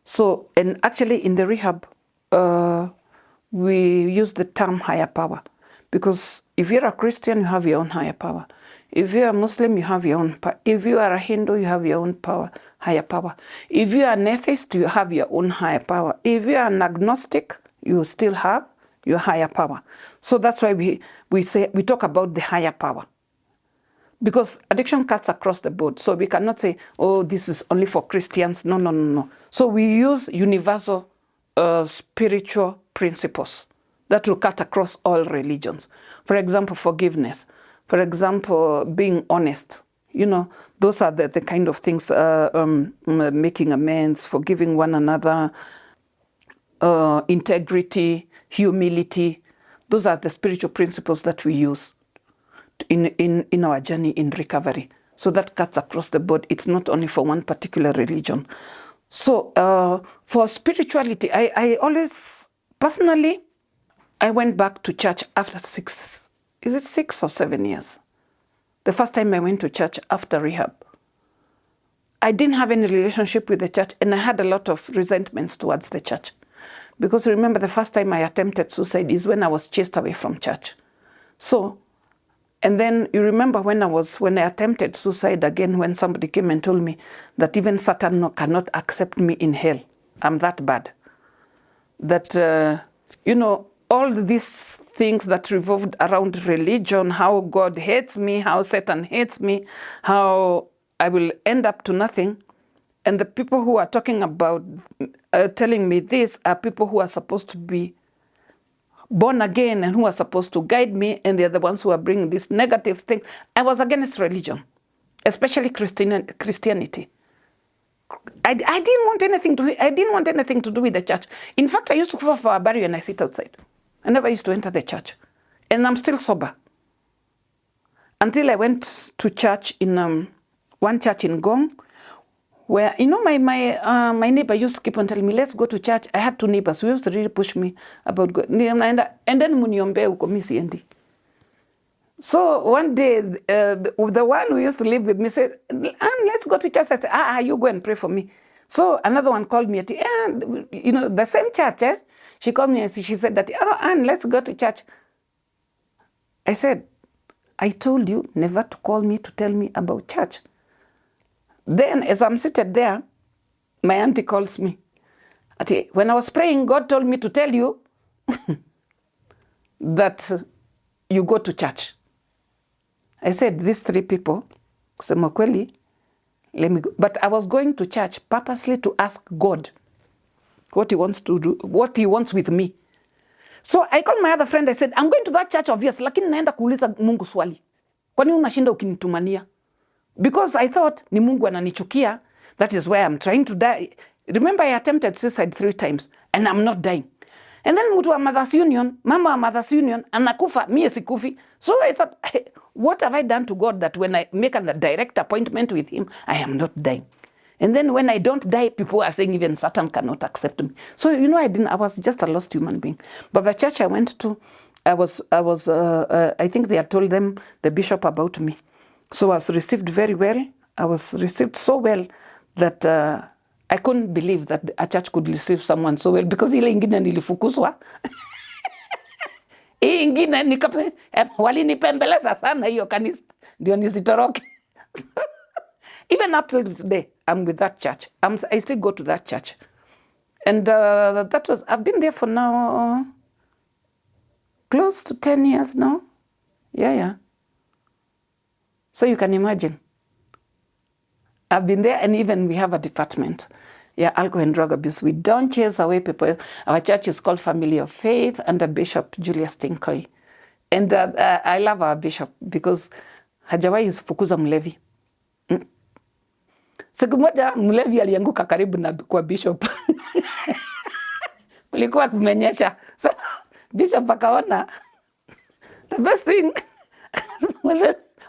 So, and actually in the rehab, we use the term higher power, because if you're a Christian, you have your own higher power. If you're a Muslim, you have your own power. If you are a Hindu, you have your own power, higher power. If you are an atheist, you have your own higher power. If you are an agnostic, you still have your higher power. So that's why we talk about the higher power. Because addiction cuts across the board. So we cannot say, oh, this is only for Christians. No, no, no, no. So we use universal spiritual principles that will cut across all religions. For example, forgiveness. For example, being honest. You know, those are the kind of things, making amends, forgiving one another, integrity, humility. Those are the spiritual principles that we use in our journey in recovery. So that cuts across the board. It's not only for one particular religion. So for spirituality, I always, personally, I went back to church after 6 or 7 years? The first time I went to church after rehab. I didn't have any relationship with the church, and I had a lot of resentments towards the church. Because remember, the first time I attempted suicide is when I was chased away from church. So, and then you remember when I attempted suicide again, when somebody came and told me that even Satan cannot accept me in hell. I'm that bad. That, you know, all these things that revolved around religion, how God hates me, how Satan hates me, how I will end up to nothing. And the people who are talking about, telling me this are people who are supposed to be born again and who are supposed to guide me, and they're the ones who are bringing this negative thing. I was against religion, especially Christianity. I didn't want anything to do with the church. In fact, I used to go for a burial and I sit outside. I never used to enter the church. And I'm still sober. Until I went to church in one church in Gong, where, you know, my neighbor used to keep on telling me, let's go to church. I had 2 neighbors who used to really push me about going. And then muniombe uko mi siendi. So one day, the one who used to live with me said, Ann, let's go to church. I said, you go and pray for me. So another one called me at the end, you know, the same church, eh? She called me and she said that, Ann, let's go to church. I said, I told you never to call me to tell me about church. Then as I'm seated there, my auntie calls me. When I was praying, God told me to tell you that you go to church. I said, these 3 people, kusema kweli, let me go. But I was going to church purposely to ask God what he wants to do, what he wants with me. So I called my other friend, I said, I'm going to that church obviously, lakini naenda kuuliza Mungu swali. Kwani unashinda ukinitumania? Because I thought, ni Mungu ananichukia, that is why I'm trying to die. Remember, I attempted suicide 3 times, and I'm not dying. And then mtu wa Mothers Union, mama wa Mothers Union, anakufa, mie sikufi. So I thought, hey, what have I done to God that when I make a direct appointment with him, I am not dying? And then when I don't die, people are saying even Satan cannot accept me. So, I was just a lost human being. But the church I went to, I think they had told them, the bishop, about me. So I was received very well. I was received so well that I couldn't believe that a church could receive someone so well, because ile ingine nilifukuzwa. Hii ingine walinipembeleza sana hiyo kanisa ndio nisitoroke. Even up till today, I'm with that church. I still go to that church. And I've been there for now close to 10 years now. Yeah. So you can imagine. I've been there, and even we have a department. Yeah, alcohol and drug abuse. We don't chase away people. Our church is called Family of Faith under Bishop Julius Tinkoi. And I love our bishop because hajawahi fukuza mlevi. Siku moja mlevi alianguka karibu na kwa bishop. Kulikuwa kumenyesha. So bishop akaona the best thing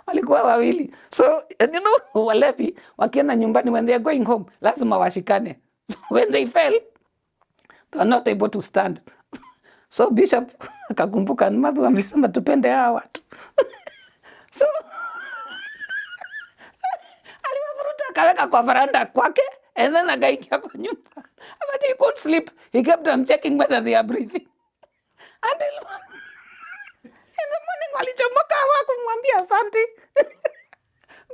walikuwa wawili. So, walevi wakienda nyumbani, when they are going home, lazima washikane. So when they fell, they are not able to stand. So bishop akakumbuka Ann Mathu alisema tupende hawa watu. So aliwavuruta akaweka kwa veranda kwake, and then akaingia kwa nyumba. But he couldn't sleep. He kept on checking whether they are breathing. Until in the morning walichomoka hawakumwambia asante.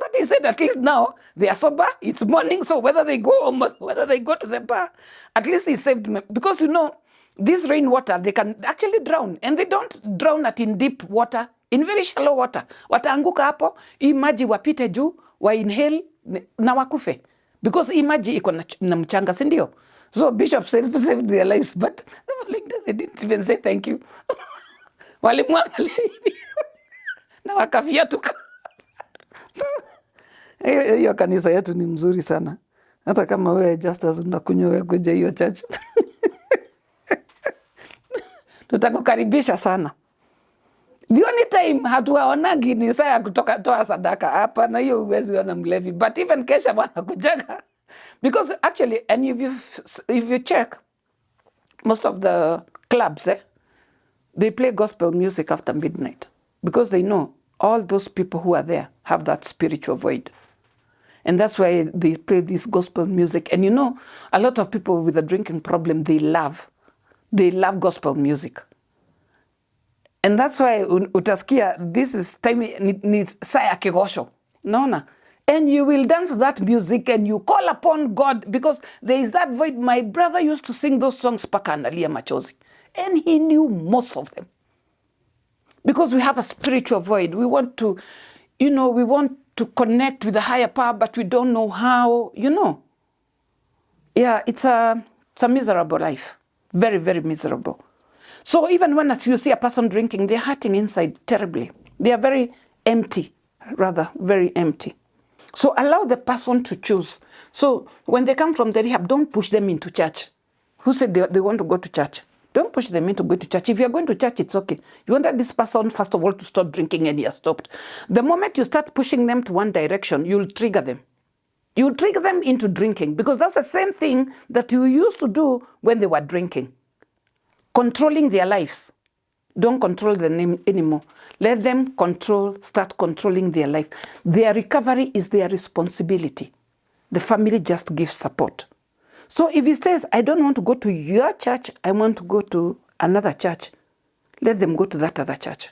But he said at least now they are sober. It's morning, so whether they go home, whether they go to the bar, at least he saved me. Because this rainwater, they can actually drown. And they don't drown in deep water, in very shallow water. Wataanguka hapo, hii maji wapite juu, wa inhale na wakufe. Because hii maji iko na mchanga, si ndio? So Bishop saved their lives, but the following day they didn't even say thank you. Walimwangalia hivi na wakaviatuka. Hiyo kanisa yetu ni mzuri sana. Hata kama wewe Justus unakunywa, wewe kuja hiyo church. Tutakukaribisha sana. The only time hatuwaonagi ni saa ya kutoka toa sadaka hapa, na hiyo uwezi ona mlevi. But even kesha wanakujaga. Because actually, and if you check, most of the clubs, they play gospel music after midnight. Because they know all those people who are there have that spiritual void. And that's why they play this gospel music. And a lot of people with a drinking problem, they love gospel music. And that's why utasikia, this is time ni saa ya kigosho. Naona? And you will dance that music and you call upon God, because there is that void. My brother used to sing those songs paka analia machozi. And he knew most of them. Because we have a spiritual void. We want to, we want to connect with the higher power, but we don't know how, Yeah, it's a miserable life. Very, very miserable. So even when you see a person drinking, they're hurting inside terribly. They are very empty, very empty. So allow the person to choose. So when they come from the rehab, don't push them into church. Who said they want to go to church? Don't push them into going to church. If you're going to church, it's okay. You wanted this person, first of all, to stop drinking, and he has stopped. The moment you start pushing them to one direction, you'll trigger them. You'll trigger them into drinking, because that's the same thing that you used to do when they were drinking. Controlling their lives. Don't control them anymore. Let them start controlling their life. Their recovery is their responsibility. The family just gives support. So if he says, I don't want to go to your church, I want to go to another church, let them go to that other church.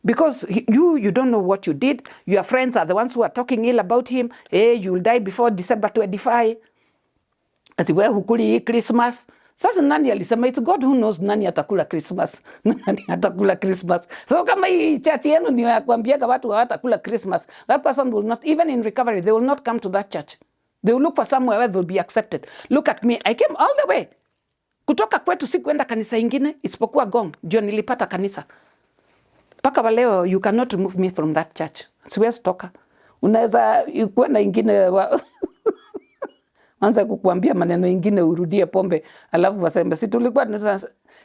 Because you don't know what you did. Your friends are the ones who are talking ill about him. Hey, you'll die before December 25. Ati wewe hukuli Christmas. Sasa nani alisema? It's God who knows nani atakula Christmas. Nani atakula Christmas. So kama hii church yenu ni ya kuambiaga watu hawatakula Christmas, that person will not, even in recovery, they will not come to that church. They will look for somewhere where they will be accepted. Look at me. I came all the way. Kutoka kwetu sikuenda kanisa ingine isipokuwa Gong. Ndio nilipata kanisa. Paka waleo, you cannot remove me from that church. Siwezi toka. Unaweza kuenda ingine anza kukuambia maneno ingine, urudie pombe, alafu waseme si tulikuwa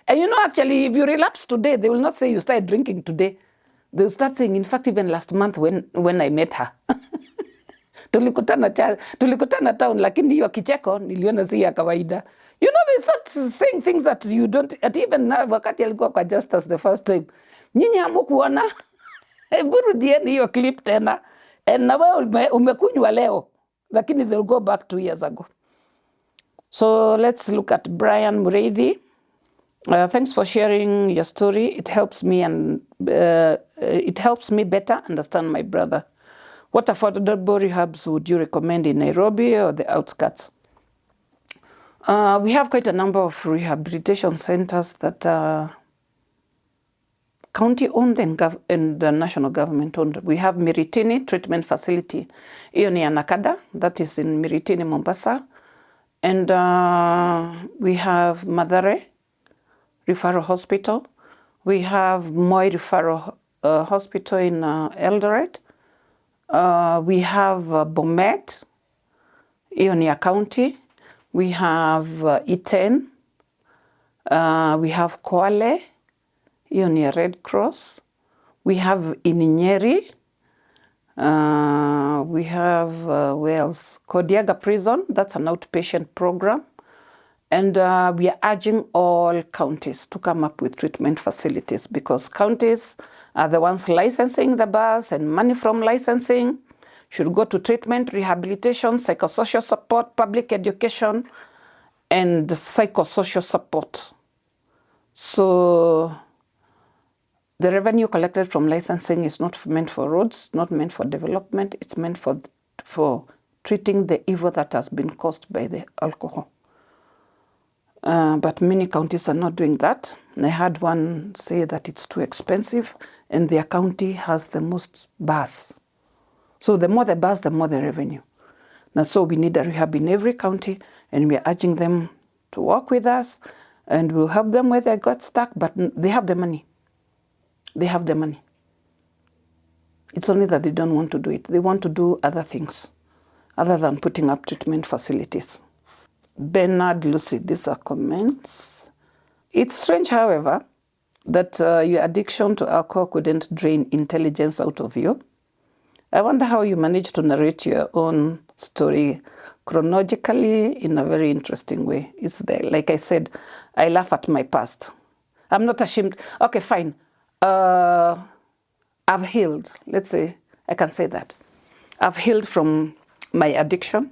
And you know, actually, if you relapse today, they will not say you started drinking today. They'll start saying, in fact, even last month when I met her. Tulikutana town, lakini hiyo kicheko niliona si ya kawaida. You know, they start saying things that you don't, at even now, wakati alikuwa kwa Justus the first time. Nyinyi hamukuona, burudieni hiyo clip tena. And na wewe umekunywa leo, lakini they'll go back 2 years ago. So let's look at Brian Mureithi. Thanks for sharing your story. It helps me better understand my brother. What affordable rehabs would you recommend in Nairobi or the outskirts? We have quite a number of rehabilitation centers that are county-owned and the national government-owned. We have Merciline Treatment Facility. Hiyo ni Nakada, that is in Merciline, Mombasa. And we have Mathare Referral Hospital. We have Moi Referral Hospital in Eldoret. We have Bomet, hiyo ni ya county. We have Iten. We have Kwale, hiyo ni ya Red Cross. We have Nyeri. We have, where else? Kodiaga Prison, that's an outpatient program. And we are urging all counties to come up with treatment facilities because counties are the ones licensing the bars, and money from licensing should go to treatment, rehabilitation, psychosocial support, public education, and psychosocial support. So the revenue collected from licensing is not meant for roads, not meant for development, it's meant for treating the evil that has been caused by the alcohol. But many counties are not doing that. I had one say that it's too expensive and their county has the most bars. So the more the bars, the more the revenue. Now, so we need a rehab in every county and we are urging them to work with us and we'll help them where they got stuck, but they have the money. They have the money. It's only that they don't want to do it. They want to do other things other than putting up treatment facilities. Bernard Lucy, these are comments. It's strange, however, that your addiction to alcohol couldn't drain intelligence out of you. I wonder how you managed to narrate your own story chronologically in a very interesting way. It's there. Like I said, I laugh at my past. I'm not ashamed. Okay, fine. I've healed. Let's say, I can say that. I've healed from my addiction.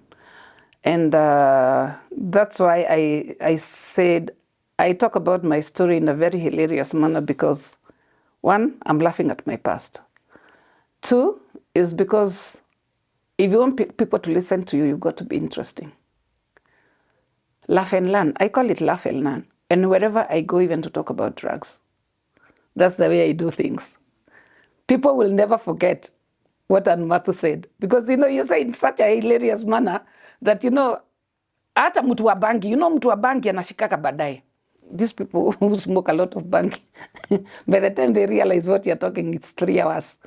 And that's why I said, I talk about my story in a very hilarious manner because, one, I'm laughing at my past. Two, is because if you want people to listen to you, you've got to be interesting. Laugh and learn. I call it laugh and learn. And wherever I go, even to talk about drugs, that's the way I do things. People will never forget what Ann Mathu said. Because, you say in such a hilarious manner that, hata mtu wa bangi, mtu wa bangi anashikaka baadaye. These people who smoke a lot of bangi, by the time they realize what you're talking, it's 3 hours.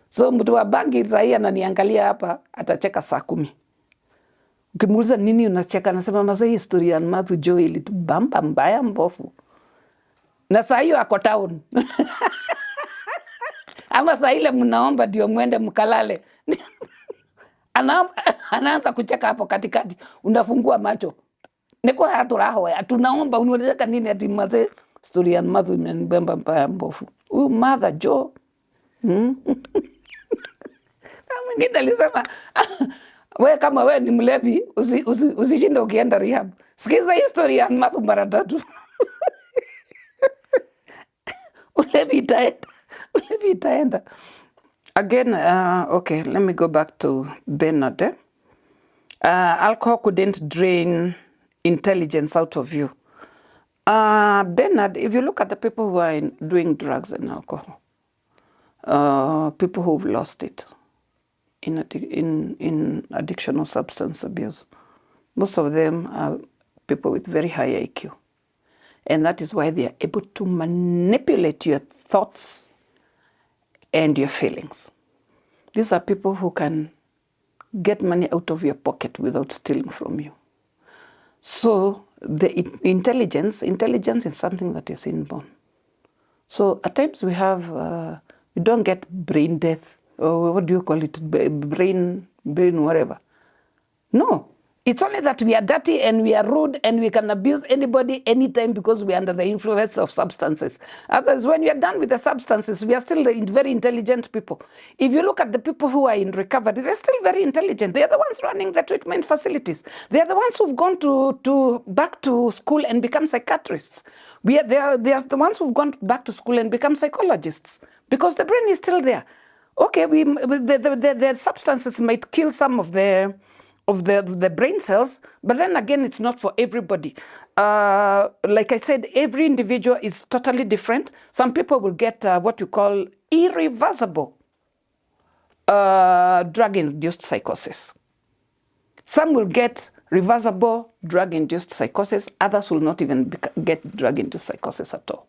So mtu wa bangi sahi ananiangalia hapa, atacheka saa 10. Ukimuuliza nini unacheka, nasema mazee historia ya Ann Mathu Joe ilitubamba mbaya mbofu. Na saa hiyo ako town. Ama saa ile mnaomba ndio mwende mkalale. Anaanza kucheka hapo katikati. Unafungua macho. Niko haturaho, tunaomba unataka nini ati mazee story ya Ann Mathu imenibamba mbaya mbofu. Huyu mother Joe. Mwingine alisema, we kama we ni mlevi, usishinde ukienda rehab. Sikiza history ya Ann Mathu mara 3. Ulevi itaenda. Again, okay, let me go back to Bernard. Alcohol couldn't drain intelligence out of you. Bernard, if you look at the people who are doing drugs and alcohol, people who've lost it in addiction or substance abuse, most of them are people with very high IQ. And that is why they are able to manipulate your thoughts and your feelings. These are people who can get money out of your pocket without stealing from you. So intelligence is something that is inborn. So at times we don't get brain death, or what do you call it, brain whatever. No, it's only that we are dirty and we are rude and we can abuse anybody anytime because we are under the influence of substances. Otherwise, when we are done with the substances, we are still very intelligent people. If you look at the people who are in recovery, they're still very intelligent. They are the ones running the treatment facilities. They are the ones who've gone back to school and become psychiatrists. They are the ones who've gone back to school and become psychologists because the brain is still there. Okay, the substances might kill some of the brain cells, but then again, it's not for everybody. Like I said, every individual is totally different. Some people will get what you call irreversible drug-induced psychosis. Some will get reversible drug-induced psychosis. Others will not even get drug-induced psychosis at all.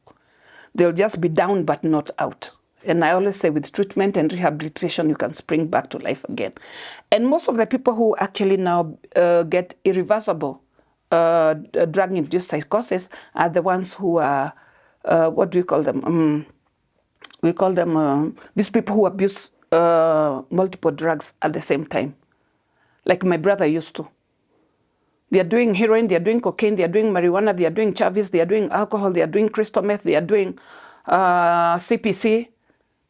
They'll just be down but not out. And I always say with treatment and rehabilitation, you can spring back to life again. And most of the people who actually now get irreversible drug-induced psychosis are the ones who are, what do we call them? We call them these people who abuse multiple drugs at the same time, like my brother used to. They are doing heroin, they are doing cocaine, they are doing marijuana, they are doing chavis, they are doing alcohol, they are doing crystal meth, they are doing CPC.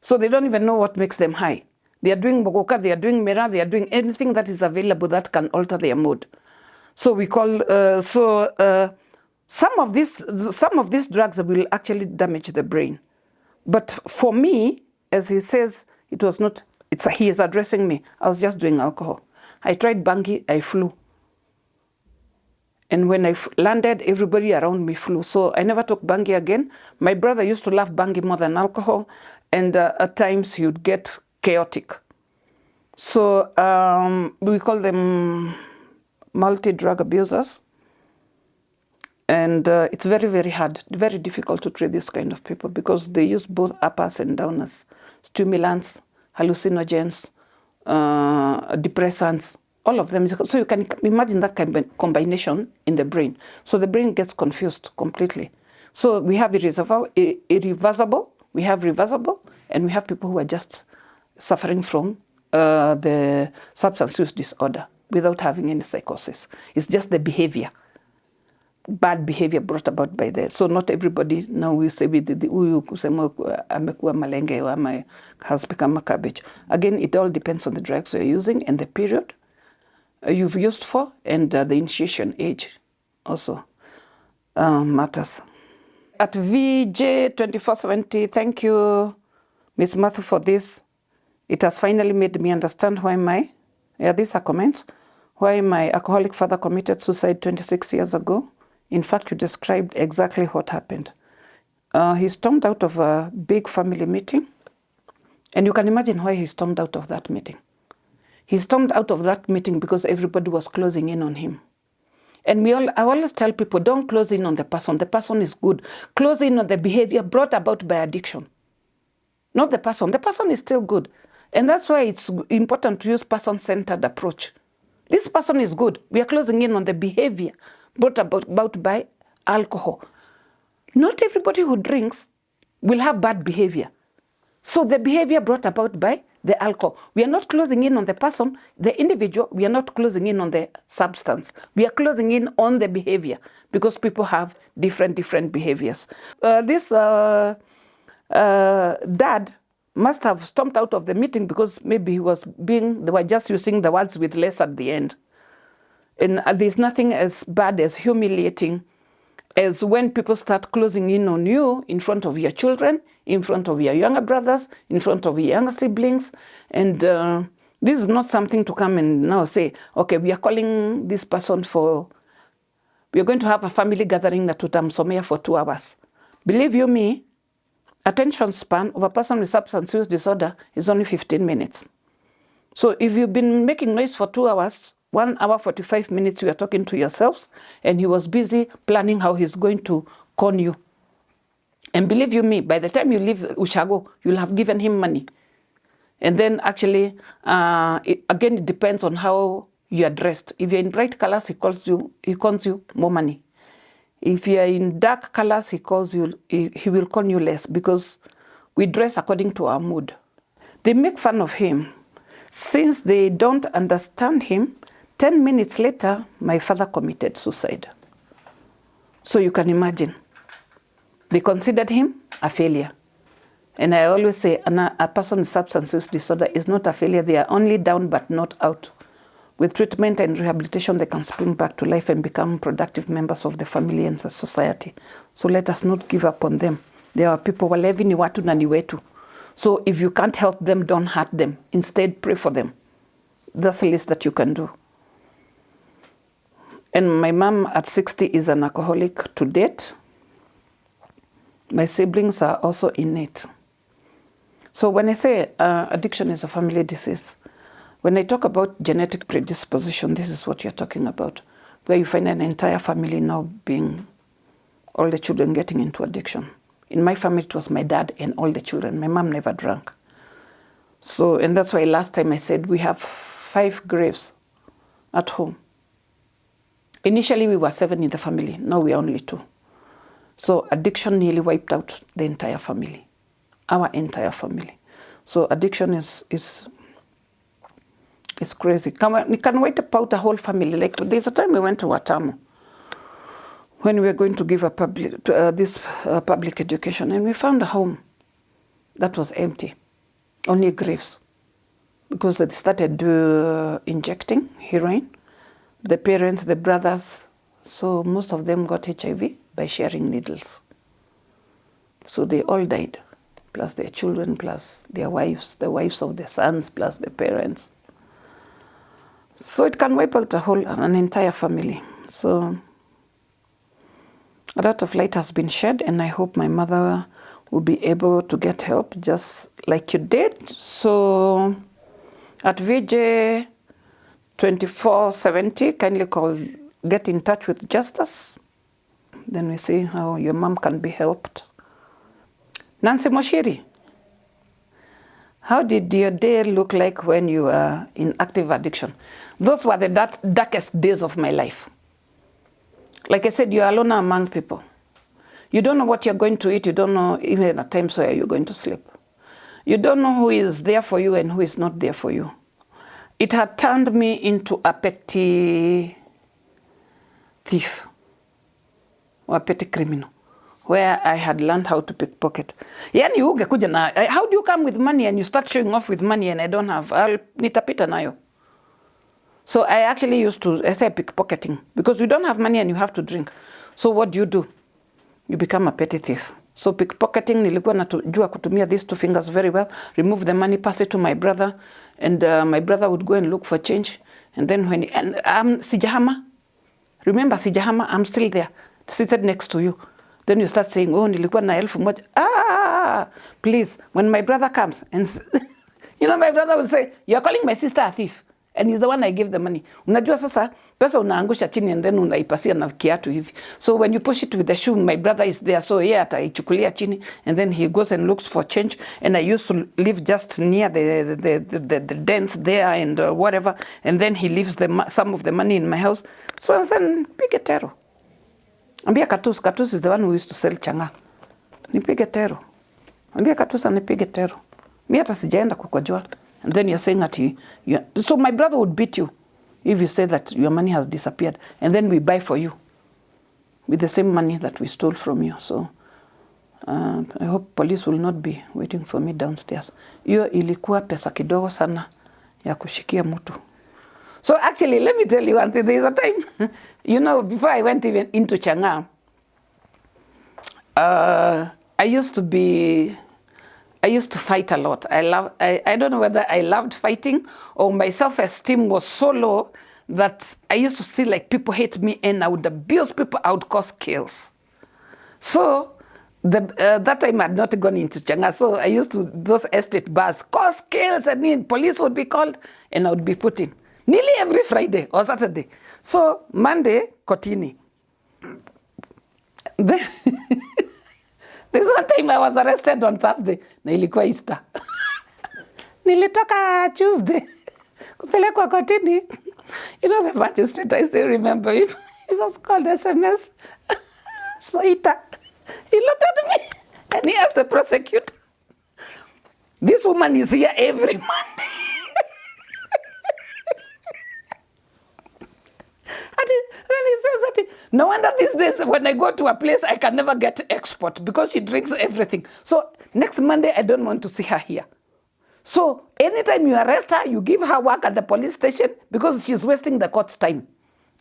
So they don't even know what makes them high. They are doing bogoka, they are doing mera, they are doing anything that is available that can alter their mood. So we call, some of these drugs will actually damage the brain. But for me, as he says, it was not, he is addressing me. I was just doing alcohol. I tried bangi, I flew. And when I landed, everybody around me flew. So I never took bangi again. My brother used to love bangi more than alcohol. And at times he would get chaotic. So we call them multi-drug abusers. And it's very, very hard, very difficult to treat this kind of people because they use both uppers and downers, stimulants, hallucinogens, depressants, all of them. So you can imagine that combination in the brain. So the brain gets confused completely. So we have irreversible, we have reversible, and we have people who are just suffering from the substance use disorder without having any psychosis. It's just the behavior, bad behavior brought about by the. So not everybody now we say has become a cabbage. Again, it all depends on the drugs you're using and the period you've used for, and the initiation age also matters. At VJ2470, thank you, Ms. Mathu, for this. It has finally made me understand these are comments, why my alcoholic father committed suicide 26 years ago. In fact, you described exactly what happened. He stormed out of a big family meeting, and you can imagine why he stormed out of that meeting. He stormed out of that meeting because everybody was closing in on him. And I always tell people, don't close in on the person. The person is good. Close in on the behavior brought about by addiction. Not the person. The person is still good. And that's why it's important to use person-centered approach. This person is good. We are closing in on the behavior brought about by alcohol. Not everybody who drinks will have bad behavior. So the behavior brought about by the alcohol. We are not closing in on the person, the individual. We are not closing in on the substance. We are closing in on the behavior because people have different behaviors. This dad must have stormed out of the meeting because maybe they were just using the words with less at the end. And there's nothing as bad as humiliating as when people start closing in on you in front of your children, in front of your younger brothers, in front of your younger siblings. And this is not something to come and now say, okay, we are calling this person we are going to have a family gathering at Tutamsomea for 2 hours. Believe you me, attention span of a person with substance use disorder is only 15 minutes. So if you've been making noise for 2 hours, 1 hour, 45 minutes, you are talking to yourselves, and he was busy planning how he's going to con you. And believe you me, by the time you leave Ushago, you'll have given him money. And then actually, again, it depends on how you are dressed. If you're in bright colors, he calls you more money. If you are in dark colors, he will call you less, because we dress according to our mood. They make fun of him. Since they don't understand him, 10 minutes later, my father committed suicide. So you can imagine. They considered him a failure. And I always say a person with substance use disorder is not a failure. They are only down but not out. With treatment and rehabilitation, they can spring back to life and become productive members of the family and the society. So let us not give up on them. There are people, walevi ni watu na ni wetu. So if you can't help them, don't hurt them. Instead, pray for them. That's the least that you can do. And my mom at 60 is an alcoholic to date. My siblings are also in it. So when I say addiction is a family disease, when I talk about genetic predisposition, this is what you're talking about, where you find an entire family now being, all the children getting into addiction. In my family, it was my dad and all the children. My mom never drank. So, and that's why last time I said we have 5 graves at home. Initially, we were 7 in the family. Now we are only 2. So addiction nearly wiped out the entire family, our entire family. So addiction is crazy. You can wipe out a whole family. Like there's a time we went to Watamu when we were going to give a public education, and we found a home that was empty, only graves, because they started injecting heroin. The parents, the brothers, so most of them got HIV by sharing needles. So they all died, plus their children, plus their wives, the wives of their sons, plus the parents. So it can wipe out an entire family. So a lot of light has been shed, and I hope my mother will be able to get help just like you did. So at VJ 2470, kindly get in touch with Justus. Then we see how your mom can be helped. Nancy Moshiri, how did your day look like when you were in active addiction? Those were the darkest days of my life. Like I said, you're alone among people. You don't know what you're going to eat. You don't know even at times where you're going to sleep. You don't know who is there for you and who is not there for you. It had turned me into a petty thief or a petty criminal, where I had learned how to pickpocket. How do you come with money and you start showing off with money and I don't have? Nitapita nayo. So I actually used to say pickpocketing, because you don't have money and you have to drink. So what do? You become a petty thief. So pickpocketing, nilikuwa najua kutumia these 2 fingers very well, remove the money, pass it to my brother, and my brother would go and look for change. And then when sijahama, remember sijahama, I'm still there, seated next to you. Then you start saying, oh, nilikuwa na 1,000. Please, when my brother comes, and my brother would say, you're calling my sister a thief. And he's the one I give the money. Unajua sasa, pesa unaangusha chini and then unaipasia na kiatu hivi. So when you push it with the shoe, my brother is there. So yeah, ataichukulia chini, and then he goes and looks for change. And I used to live just near the dents there and whatever. And then he leaves some of the money in my house. So I said, pige tero. Ambia Katus is the one who used to sell changa. Nipige tero. Ambia Katusa nipige tero. Mi hata sijaenda kukojua. And then you're saying that so my brother would beat you if you say that your money has disappeared. And then we buy for you with the same money that we stole from you. So I hope police will not be waiting for me downstairs. Hiyo ilikuwa pesa kidogo sana ya kushikia mtu. So actually, let me tell you one thing. There is a time, before I went even into Chang'an, I used to fight a lot. I don't know whether I loved fighting or my self-esteem was so low that I used to see like people hate me and I would abuse people, I would cause kills. So that time I had not gone into Chang'an. So I used to, those estate bars, cause kills, and then police would be called and I would be put in. Nearly every Friday or Saturday. So Monday, kotini. There's one time I was arrested on Thursday. Na ilikuwa Easter. Nilitoka Tuesday. Kupelekwa kotini. The magistrate, I still remember it. It was called SMS. So he looked at me and he asked the prosecutor, this woman is here every Monday. And he says that, no wonder these days when I go to a place, I can never get export because she drinks everything. So next Monday, I don't want to see her here. So anytime you arrest her, you give her work at the police station because she's wasting the court's time.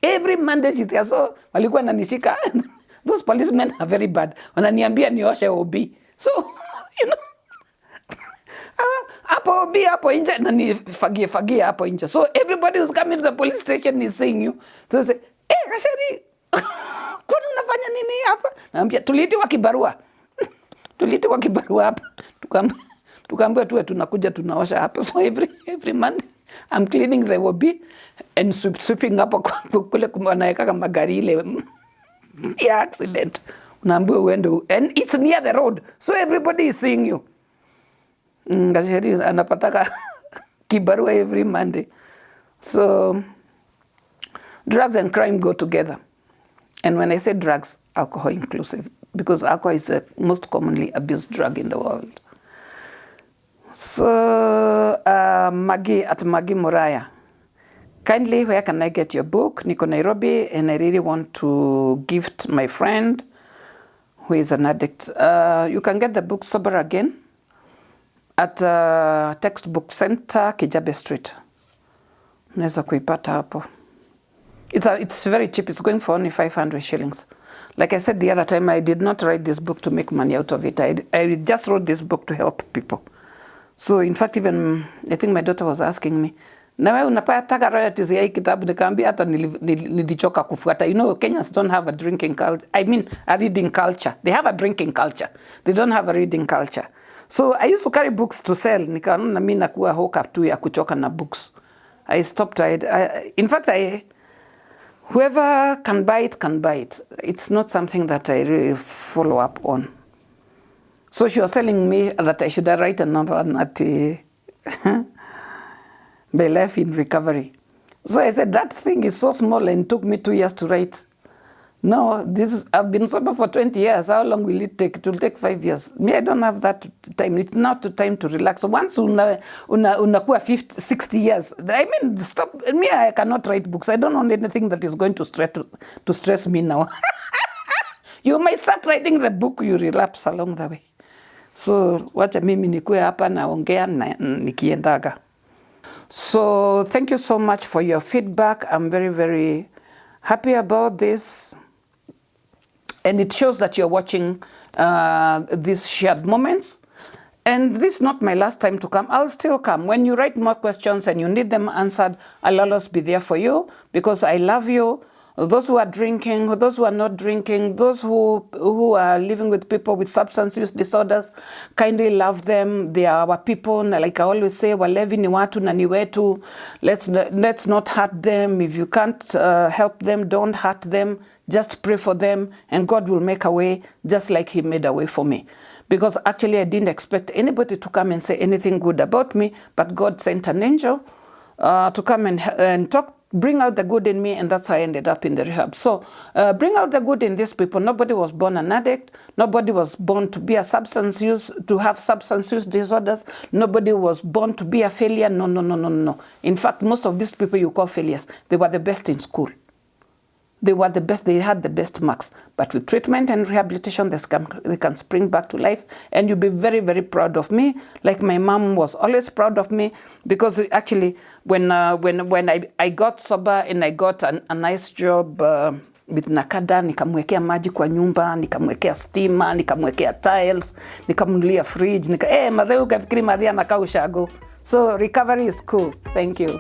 Every Monday she's there. So walikuwa nanishika. Those policemen are very bad. Wananiambia nioshe OB. So, you know, hapo OB hapo nje na nifagie hapo nje. So everybody who's coming to the police station is seeing you. So they say, Gasheri, kwani unafanya nini hapa? Naambia tuliitiwa kibarua. Tuliitiwa kibarua hapa. Tukaambiwa tuwe tunakuja tunaosha hapa. So every Monday I'm cleaning the OB and sweeping hapo kule wanaweka magari ile ya accident. Unaambiwa uende and it's near the road. So everybody is seeing you. Gasheri anapataka kibarua every Monday. So drugs and crime go together. And when I say drugs, alcohol inclusive, because alcohol is the most commonly abused drug in the world. So, Maggie at Maggie Moraya, kindly, where can I get your book? Niko Nairobi, and I really want to gift my friend who is an addict. You can get the book Sober Again at Textbook Center, Kijabe Street. Unaweza kuipata hapo. It's very cheap. It's going for only 500 shillings. Like I said the other time, I did not write this book to make money out of it. I just wrote this book to help people. So in fact, even I think my daughter was asking me, na wewe unapata royalties ya hii kitabu? Nikaambia hata nilichoka kufuata. You know, Kenyans don't have a drinking culture. I mean, a reading culture. They have a drinking culture. They don't have a reading culture. So I used to carry books to sell. Nikaona mimi nakuwa hoka tu ya kuchoka na books. I stopped. In fact, whoever can buy it, can buy it. It's not something that I really follow up on. So she was telling me that I should write another one at My Life in Recovery. So I said, that thing is so small and it took me 2 years to write. No, I've been sober for 20 years. How long will it take? It will take 5 years. Me, I don't have that time. It's not the time to relax. Once unakuwa 50, 60 years, I mean, stop. Me, I cannot write books. I don't want anything that is going to stress me now. You might start writing the book, you relapse along the way. So, wacha mimi nikuwe hapa naongea nikiendaga. So, thank you so much for your feedback. I'm very, very happy about this. And it shows that you're watching these shared moments. And this is not my last time to come. I'll still come. When you write more questions and you need them answered, I'll always be there for you because I love you. Those who are drinking, those who are not drinking, those who are living with people with substance use disorders, kindly love them. They are our people. Like I always say, walevi ni watu na ni wetu. Let's not hurt them. If you can't help them, don't hurt them. Just pray for them and God will make a way just like he made a way for me. Because actually I didn't expect anybody to come and say anything good about me, but God sent an angel to come and talk, bring out the good in me, and that's how I ended up in the rehab. So bring out the good in these people. Nobody was born an addict. Nobody was born to be a substance use, to have substance use disorders. Nobody was born to be a failure. No, no, no, no, no. In fact, most of these people you call failures, they were the best in school. They were the best, they had the best marks. But with treatment and rehabilitation, they can spring back to life. And you'll be very, very proud of me. Like my mom was always proud of me. Because actually, when I got sober and I got a nice job with Nakada, nikamwekea maji kwa nyumba, nikamwekea stima, nikamwekea tiles, nikamnunulia fridge, madhe ukafikiri madhi anakaa ushago. So recovery is cool. Thank you.